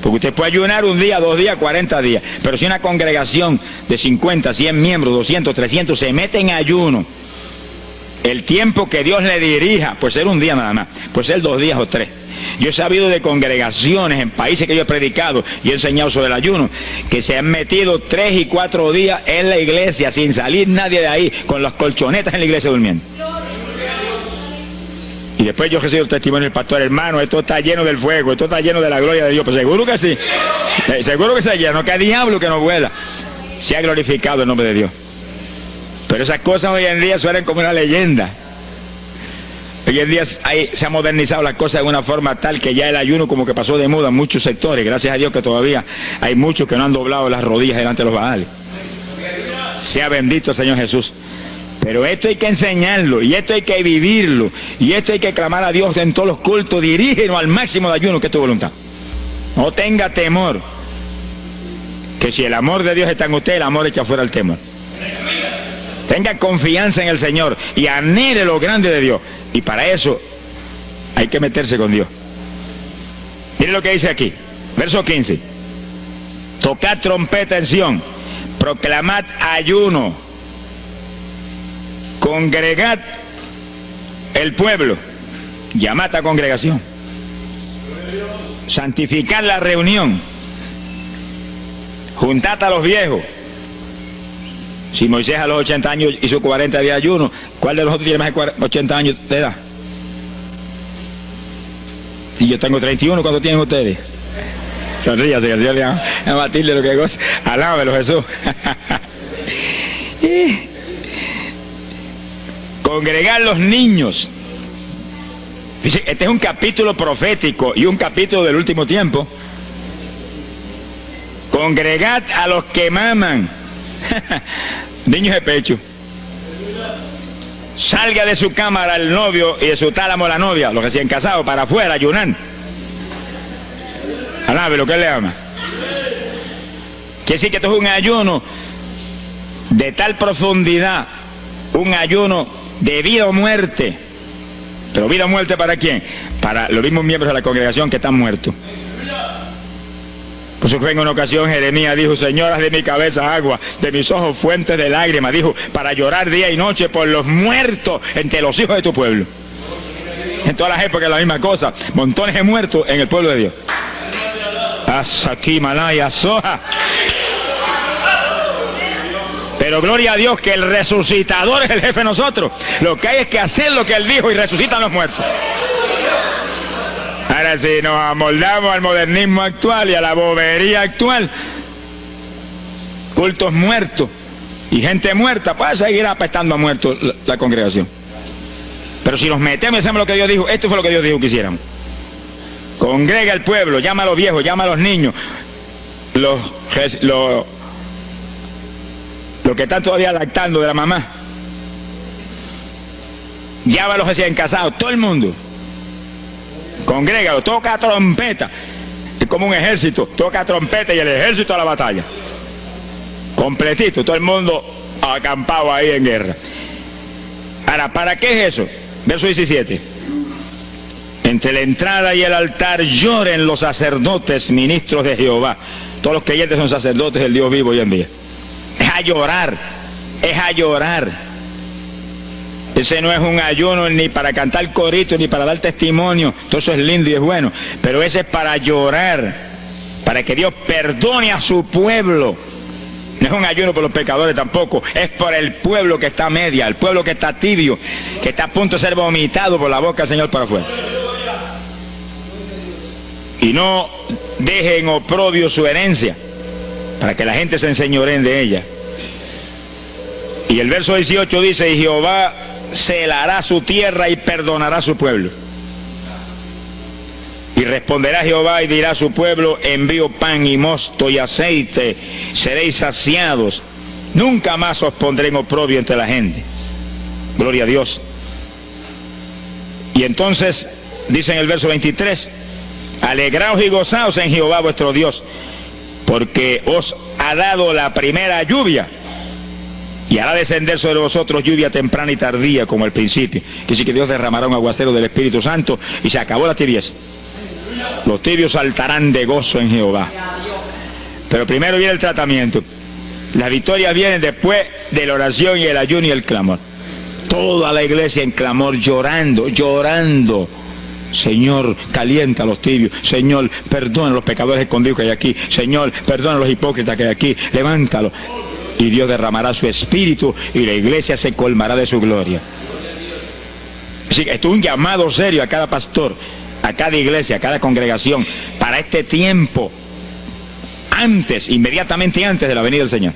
Porque usted puede ayunar 1 día, 2 días, 40 días, pero si una congregación de 50, 100 miembros, 200, 300 se mete en ayuno, el tiempo que Dios le dirija, puede ser 1 día nada más, puede ser 2 días o 3. Yo he sabido de congregaciones en países que yo he predicado y he enseñado sobre el ayuno, que se han metido 3 y 4 días en la iglesia sin salir nadie de ahí, con las colchonetas en la iglesia durmiendo. Y después yo recibo el testimonio del pastor, hermano, esto está lleno del fuego, esto está lleno de la gloria de Dios. Pues seguro que sí, seguro que está lleno, que hay diablo que no vuela. Se ha glorificado el nombre de Dios. Pero esas cosas hoy en día suenan como una leyenda. Hoy en día se ha modernizado las cosas de una forma tal que ya el ayuno como que pasó de moda en muchos sectores. Gracias a Dios que todavía hay muchos que no han doblado las rodillas delante de los baales. Sea bendito el Señor Jesús. Pero esto hay que enseñarlo, y esto hay que vivirlo, y esto hay que clamar a Dios en todos los cultos. Dirígenos al máximo de ayuno, que es tu voluntad. No tenga temor, que si el amor de Dios está en usted, el amor echa fuera el temor. Tenga confianza en el Señor y anhele lo grande de Dios. Y para eso hay que meterse con Dios. Mire lo que dice aquí, verso 15. Tocad trompeta en Sión, proclamad ayuno, congregad el pueblo, llamad a congregación, santificad la reunión, juntad a los viejos. Si Moisés a los 80 años hizo 40 días de ayuno, ¿cuál de nosotros tiene más de 80 años de edad? Y yo tengo 31, ¿cuánto tienen ustedes? Sonríase, que Señor le a Matilde lo que goza. Alábelo, Jesús. Congregar los niños. Este es un capítulo profético y un capítulo del último tiempo. Congregad a los que maman. Niños de pecho. Salga de su cámara el novio y de su tálamo la novia, los recién casados, para afuera, ayunar. Alabe lo que él le ama. Quiere decir que esto es un ayuno de tal profundidad, un ayuno de vida o muerte. Pero vida o muerte ¿para quién? Para los mismos miembros de la congregación que están muertos. Por eso fue en una ocasión Jeremías dijo: Señor, haz de mi cabeza agua, de mis ojos fuentes de lágrimas, dijo, para llorar día y noche por los muertos entre los hijos de tu pueblo. En todas las épocas es la misma cosa, montones de muertos en el pueblo de Dios. Asaki Malaya Soja. Pero gloria a Dios que el resucitador es el jefe de nosotros. Lo que hay es que hacer lo que él dijo y resucitan los muertos. Ahora si nos amoldamos al modernismo actual y a la bobería actual, cultos muertos y gente muerta, pues seguir apestando a muertos la congregación. Pero si nos metemos y hacemos lo que Dios dijo, esto fue lo que Dios dijo que hiciéramos. Congrega al pueblo, llama a los viejos, llama a los niños, los que están todavía lactando de la mamá, llama a los recién casados, todo el mundo. Congrégalo, toca trompeta. Es como un ejército, toca trompeta y el ejército a la batalla. Completito, todo el mundo acampado ahí en guerra. Ahora, ¿para qué es eso? Verso 17. Entre la entrada y el altar lloren los sacerdotes, ministros de Jehová. Todos los creyentes son sacerdotes del Dios vivo hoy en día. Es a llorar, es a llorar. Ese no es un ayuno ni para cantar coritos, ni para dar testimonio. Todo eso es lindo y es bueno. Pero ese es para llorar, para que Dios perdone a su pueblo. No es un ayuno por los pecadores tampoco. Es por el pueblo que está a media, el pueblo que está tibio, que está a punto de ser vomitado por la boca del Señor para afuera. Y no dejen oprobio su herencia, para que la gente se enseñoreen de ella. Y el verso 18 dice: y Jehová celará su tierra y perdonará a su pueblo. Y responderá Jehová y dirá a su pueblo: envío pan y mosto y aceite, seréis saciados, nunca más os pondré en oprobio entre la gente. Gloria a Dios. Y entonces dice en el verso 23: alegraos y gozaos en Jehová vuestro Dios, porque os ha dado la primera lluvia, y hará descender sobre vosotros lluvia temprana y tardía como al principio. Que sí que Dios derramará un aguacero del Espíritu Santo y se acabó la tibieza. Los tibios saltarán de gozo en Jehová. Pero primero viene el tratamiento. Las victorias vienen después de la oración y el ayuno y el clamor. Toda la iglesia en clamor, llorando, llorando. Señor, calienta a los tibios. Señor, perdona a los pecadores escondidos que hay aquí. Señor, perdona a los hipócritas que hay aquí. Levántalos. Y Dios derramará su espíritu y la iglesia se colmará de su gloria. Así que esto es un llamado serio a cada pastor, a cada iglesia, a cada congregación, para este tiempo, antes, inmediatamente antes de la venida del Señor.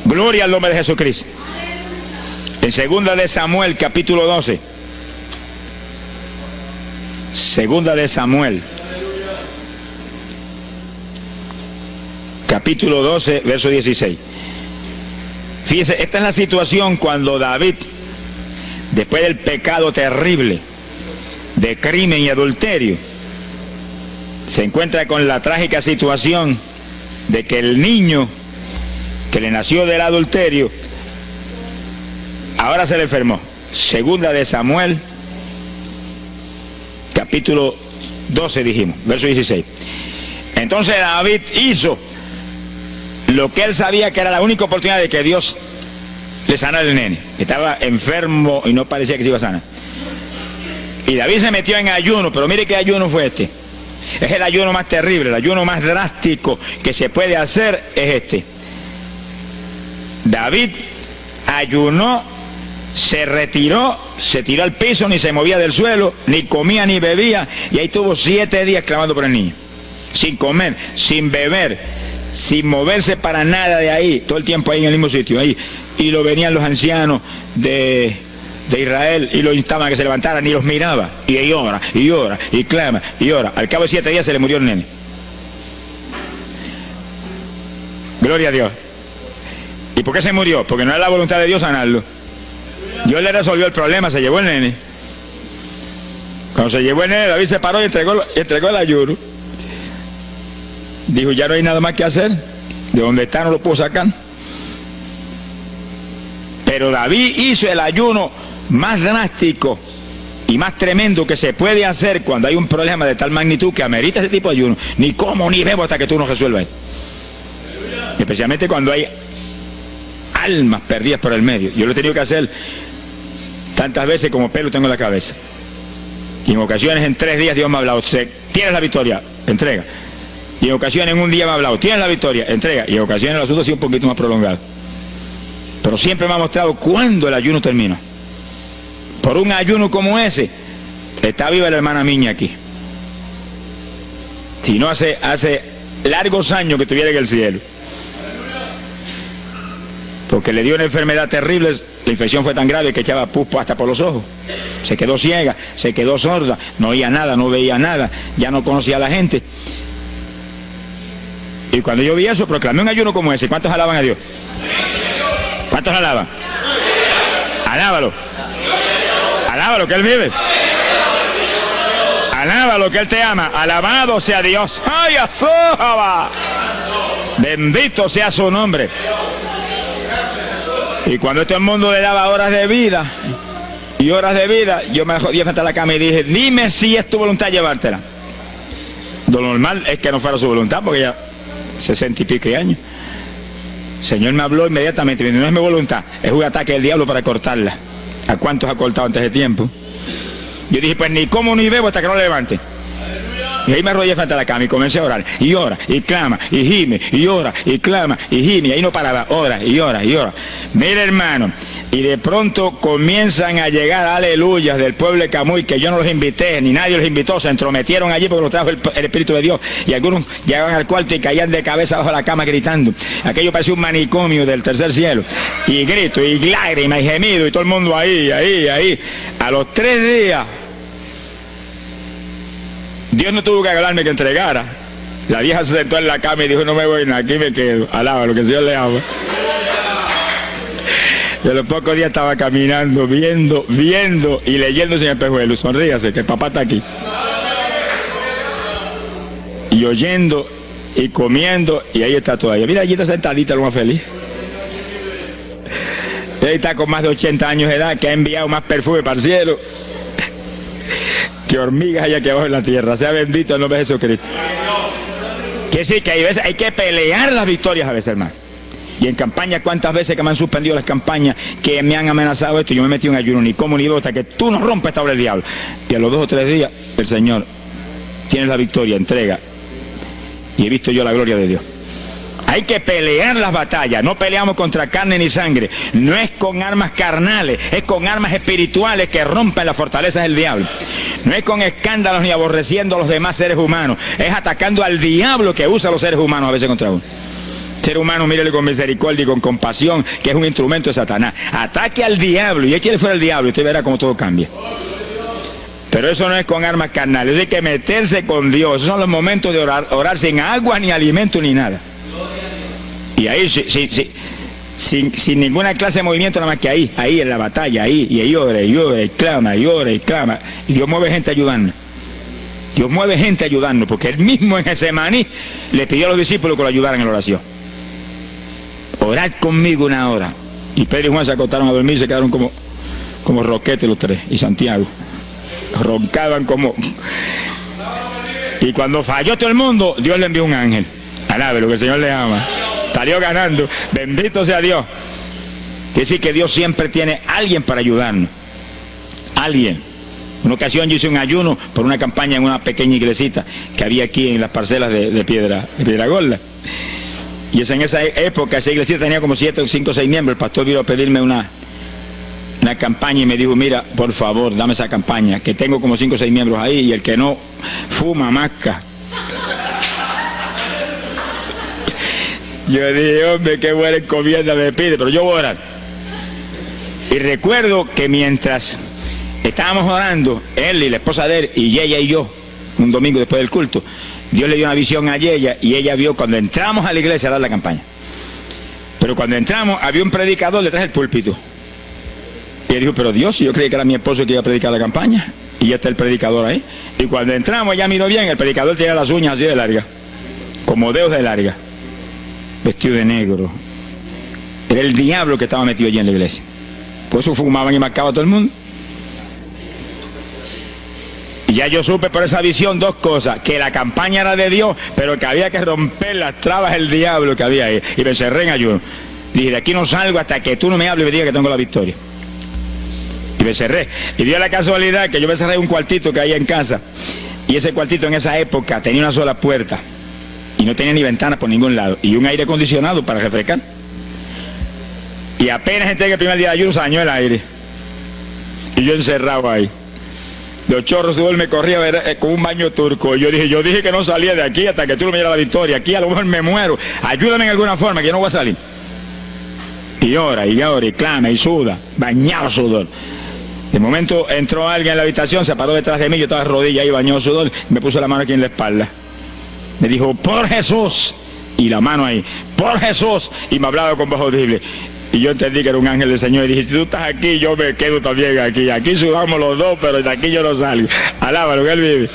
Gloria al nombre de Jesucristo. En 2 de Samuel, capítulo 12. 2 de Samuel, capítulo 12, verso 16. Fíjese, esta es la situación cuando David, después del pecado terrible de crimen y adulterio, se encuentra con la trágica situación de que el niño que le nació del adulterio ahora se le enfermó. 2 de Samuel, capítulo 12 dijimos, verso 16. Entonces David hizo lo que él sabía que era la única oportunidad de que Dios le sanara al nene. Estaba enfermo y no parecía que se iba a sanar. Y David se metió en ayuno, pero mire qué ayuno fue este. Es el ayuno más terrible, el ayuno más drástico que se puede hacer es este. David ayunó se retiró, se tiró al piso, ni se movía del suelo, ni comía ni bebía, y ahí tuvo 7 días clamando por el niño, sin comer, sin beber, sin moverse para nada de ahí, todo el tiempo ahí en el mismo sitio, ahí. Y lo venían los ancianos de Israel y lo instaban a que se levantaran, y los miraba, y llora, y llora, y clama, y llora. Al cabo de 7 días se le murió el nene. Gloria a Dios. ¿Y por qué se murió? Porque no era la voluntad de Dios sanarlo. Dios le resolvió el problema, se llevó el nene. Cuando se llevó el nene, David se paró y entregó el ayuno. Dijo, ya no hay nada más que hacer. De donde está no lo puedo sacar. Pero David hizo el ayuno más drástico y más tremendo que se puede hacer cuando hay un problema de tal magnitud que amerita ese tipo de ayuno. Ni como ni bebo hasta que tú no resuelvas. Especialmente cuando hay almas perdidas por el medio. Yo lo he tenido que hacer tantas veces como pelo tengo en la cabeza. Y en ocasiones en 3 días Dios me ha hablado, tienes la victoria, entrega. Y en ocasiones en un día me ha hablado, tienes la victoria, entrega. Y en ocasiones el asunto ha sido un poquito más prolongado. Pero siempre me ha mostrado cuándo el ayuno termina. Por un ayuno como ese, está viva la hermana Miña aquí. Si no, hace largos años que estuviera en el cielo. Porque le dio una enfermedad terrible, la infección fue tan grave que echaba pus hasta por los ojos. Se quedó ciega, se quedó sorda, no oía nada, no veía nada, ya no conocía a la gente. Y cuando yo vi eso, proclamé un ayuno como ese. ¿Cuántos alaban a Dios? ¿Cuántos alaban? Alábalo. Alábalo, que Él vive. Alábalo, que Él te ama. Alabado sea Dios. ¡Ay, azójaba! Bendito sea su nombre. Y cuando todo el mundo le daba horas de vida y horas de vida, yo me jodí frente a la cama y dije, dime si es tu voluntad llevártela. Lo normal es que no fuera su voluntad, porque ya 60 y pico de años. El Señor me habló inmediatamente, no es mi voluntad, es un ataque del diablo para cortarla. ¿A cuántos ha cortado antes de tiempo? Yo dije, pues ni como ni bebo hasta que no le levante. Y ahí me arrodillé frente a la cama y comencé a orar. Y ora, y clama, y gime, y ora, y clama, y gime. Y ahí no paraba, ora, y ora, y ora. Mira, hermano, y de pronto comienzan a llegar aleluyas del pueblo de Camuy, que yo no los invité, ni nadie los invitó, se entrometieron allí porque los trajo el Espíritu de Dios. Y algunos llegaban al cuarto y caían de cabeza bajo la cama gritando. Aquello parecía un manicomio del tercer cielo. Y grito, y lágrimas, y gemido, y todo el mundo ahí. A los 3 días... Dios no tuvo que hablarme que entregara. La vieja se sentó en la cama y dijo, no me voy, aquí me quedo. Alaba lo que el Señor le ama. Y a los pocos días estaba caminando, viendo y leyéndose en el espejuelo. Sonríase, que papá está aquí. Y oyendo y comiendo, y ahí está todavía. Mira, allí está sentadita, lo más feliz. Y ahí está con más de 80 años de edad, que ha enviado más perfume para el cielo que hormigas hay aquí abajo en la tierra. Sea bendito el nombre de Jesucristo. Quiere decir que hay que pelear las victorias a veces, hermano. Y en campaña, ¿cuántas veces que me han suspendido las campañas, que me han amenazado esto? Yo me metí en ayuno, ni como ni bebo, hasta que tú no rompes esta obra del diablo. Y a los 2 o 3 días, el Señor tiene la victoria, entrega. Y he visto yo la gloria de Dios. Hay que pelear las batallas, no peleamos contra carne ni sangre, no es con armas carnales, es con armas espirituales que rompen las fortalezas del diablo. No es con escándalos ni aborreciendo a los demás seres humanos, es atacando al diablo que usa a los seres humanos a veces contra uno. Ser humano, mírele con misericordia y con compasión, que es un instrumento de Satanás. Ataque al diablo y échale fuera al diablo y usted verá cómo todo cambia. Pero eso no es con armas carnales, hay que meterse con Dios. Esos son los momentos de orar sin agua, ni alimento, ni nada. Y ahí sin ninguna clase de movimiento, nada más que ahí en la batalla, y ahí ora, y clama, y clama. Y Dios mueve gente ayudando. Dios mueve gente ayudando, porque Él mismo en Getsemaní le pidió a los discípulos que lo ayudaran en la oración. Orad conmigo 1 hora. Y Pedro y Juan se acostaron a dormir y se quedaron como roquetes los 3. Y Santiago. Roncaban como... Y cuando falló todo el mundo, Dios le envió un ángel. Alabe lo que el Señor le ama. Salió ganando. Bendito sea Dios. Quiere decir que Dios siempre tiene alguien para ayudarnos. Alguien. Una ocasión yo hice un ayuno por una campaña en una pequeña iglesita que había aquí en las parcelas de Piedra Gorda. Y en esa época esa iglesia tenía como 7, 5, 6 miembros. El pastor vino a pedirme una campaña y me dijo, mira, por favor, dame esa campaña, que tengo como 5 o 6 miembros ahí y el que no fuma, masca. Yo dije, hombre, qué buena encomienda me pide, pero yo voy a orar. Y recuerdo que mientras estábamos orando, él y la esposa de él, y ella y yo, un domingo después del culto, Dios le dio una visión a ella y ella vio cuando entramos a la iglesia a dar la campaña. Pero cuando entramos había un predicador detrás del púlpito. Y él dijo, pero Dios, yo creí que era mi esposo que iba a predicar la campaña. Y ya está el predicador ahí. Y cuando entramos, ella miró bien, el predicador tenía las uñas así de largas, como dedos de larga, vestido de negro. Era el diablo que estaba metido allí en la iglesia. Por eso fumaban y marcaban a todo el mundo. Y ya yo supe por esa visión 2 cosas, que la campaña era de Dios, pero que había que romper las trabas del diablo que había ahí. Y me encerré en ayuno. Dije, de aquí no salgo hasta que tú no me hables y me digas que tengo la victoria. Y me cerré. Y dio la casualidad que yo me cerré en un cuartito que hay en casa. Y ese cuartito en esa época tenía una sola puerta. Y no tenía ni ventanas por ningún lado. Y un aire acondicionado para refrescar. Y apenas entré en el primer día de ayuno, se dañó el aire. Y yo encerrado ahí. Los chorros de me corría con un baño turco. Y yo dije que no salía de aquí hasta que tú no me dieras la victoria. Aquí a lo mejor me muero. Ayúdame en alguna forma, que yo no voy a salir. Y ora, y clama, y suda. Bañado sudor. De momento entró alguien en la habitación, se paró detrás de mí, yo estaba de rodillas ahí bañado sudor, me puso la mano aquí en la espalda. Me dijo, por Jesús, y la mano ahí, por Jesús, y me hablaba con voz audible. Y yo entendí que era un ángel del Señor, y dije, si tú estás aquí, yo me quedo también aquí. Aquí sudamos los dos, pero de aquí yo no salgo. Alábalo, que Él vive.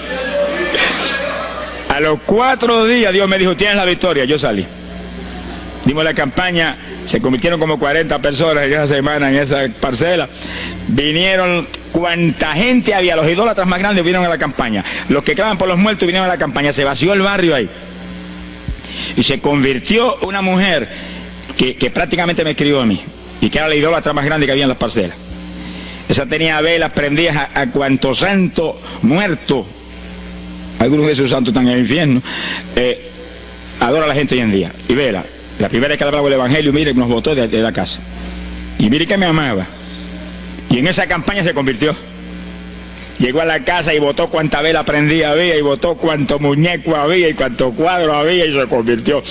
A los 4 días Dios me dijo, tienes la victoria, yo salí. Dimos la campaña, se convirtieron como 40 personas en esa semana, en esa parcela. Vinieron cuanta gente había, los idólatras más grandes vinieron a la campaña. Los que claman por los muertos vinieron a la campaña, se vació el barrio ahí. Y se convirtió una mujer que prácticamente me escribió a mí, y que era la idólatra más grande que había en las parcelas. Esa tenía velas prendidas a cuanto santo muerto. Algunos de esos santos están en el infierno. Adora a la gente hoy en día. Y vela. La primera vez que hablaba el evangelio, mire, nos botó de la casa. Y mire que me amaba. Y en esa campaña se convirtió. Llegó a la casa y botó cuanta vela prendida había, y botó cuánto muñeco había, y cuánto cuadro había, y se convirtió.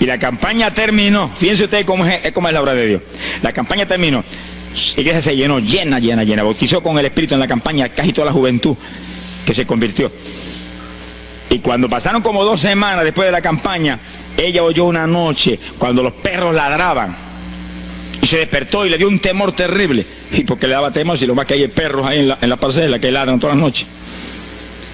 Y la campaña terminó. Fíjense ustedes cómo es la obra de Dios. La campaña terminó. La iglesia se llenó, llena. Bautizó con el Espíritu en la campaña casi toda la juventud que se convirtió. Y cuando pasaron como 2 semanas después de la campaña, ella oyó una noche cuando los perros ladraban. Y se despertó y le dio un temor terrible. Y porque le daba temor, si lo más que hay perros ahí en la parcela que ladran todas las noches.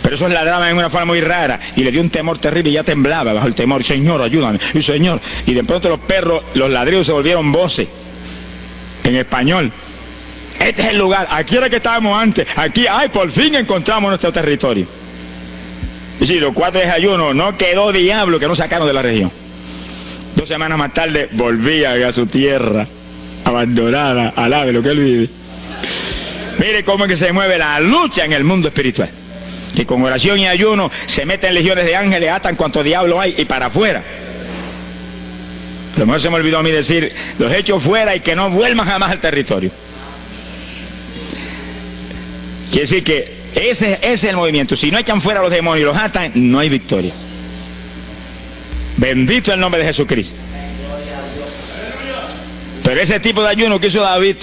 Pero esos ladraban en una forma muy rara. Y le dio un temor terrible y ya temblaba bajo el temor. Señor, ayúdame. Y Señor. Y de pronto los perros, los ladridos se volvieron voces. En español. Este es el lugar. Aquí era que estábamos antes. Aquí, ay, por fin encontramos nuestro territorio. Y si los 4 de ayuno, no quedó diablo que no sacaron de la región. 2 semanas más tarde volvía a su tierra abandonada, alabe lo que Él vive. Mire cómo es que se mueve la lucha en el mundo espiritual. Que con oración y ayuno se meten legiones de ángeles, atan cuanto diablo hay y para afuera. A lo mejor se me olvidó a mí decir, los echo fuera y que no vuelvan jamás al territorio. Quiere decir que ese es el movimiento. Si no echan fuera a los demonios y los atan, no hay victoria. Bendito el nombre de Jesucristo. Pero ese tipo de ayuno que hizo David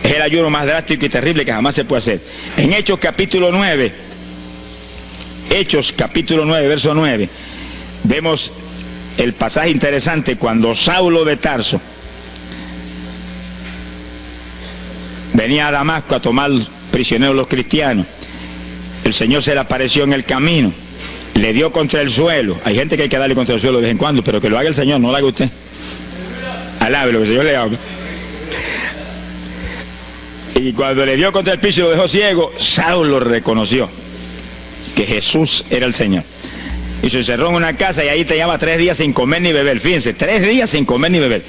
es el ayuno más drástico y terrible que jamás se puede hacer. En Hechos capítulo 9, verso 9, vemos el pasaje interesante cuando Saulo de Tarso venía a Damasco a tomar prisioneros los cristianos. El Señor se le apareció en el camino, le dio contra el suelo. Hay gente que hay que darle contra el suelo de vez en cuando, pero que lo haga el Señor, no lo haga usted. Alabe lo que el Señor le haga. Y cuando le dio contra el piso y lo dejó ciego, Saulo reconoció que Jesús era el Señor. Y se encerró en una casa y ahí te llevaba 3 días sin comer ni beber. Fíjense, 3 días sin comer ni beber.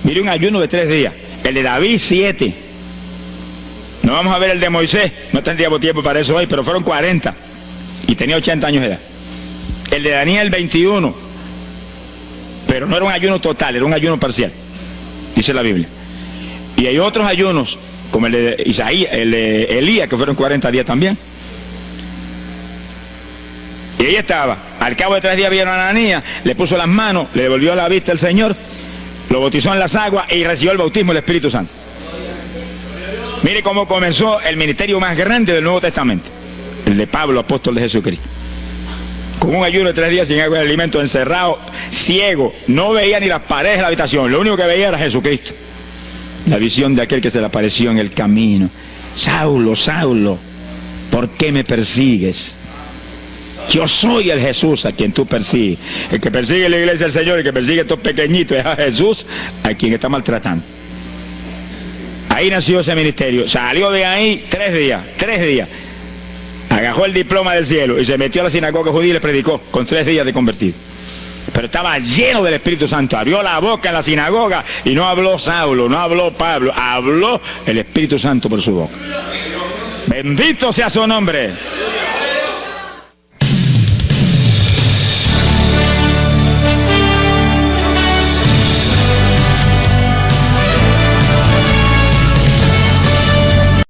Mire, un ayuno de 3 días. El de David, 7. No vamos a ver el de Moisés, no tendríamos tiempo para eso hoy, pero fueron 40 y tenía 80 años de edad. El de Daniel, 21, pero no era un ayuno total, era un ayuno parcial, dice la Biblia. Y hay otros ayunos como el de Isaías, el de Elías, que fueron 40 días también. Y ahí estaba. Al cabo de 3 días vieron a Ananías, le puso las manos, le devolvió la vista al Señor, lo bautizó en las aguas y recibió el bautismo del Espíritu Santo. Mire cómo comenzó el ministerio más grande del Nuevo Testamento, el de Pablo, apóstol de Jesucristo. Con un ayuno de 3 días sin agua y alimento, encerrado, ciego, no veía ni las paredes de la habitación, lo único que veía era Jesucristo. La visión de aquel que se le apareció en el camino. Saulo, Saulo, ¿por qué me persigues? Yo soy el Jesús a quien tú persigues. El que persigue la iglesia del Señor, el que persigue a estos pequeñitos, es a Jesús a quien está maltratando. Ahí nació ese ministerio. Salió de ahí 3 días. Agarró el diploma del cielo y se metió a la sinagoga judía y le predicó con 3 días de convertido. Pero estaba lleno del Espíritu Santo. Abrió la boca en la sinagoga y no habló Saulo, no habló Pablo, habló el Espíritu Santo por su boca. Bendito sea su nombre.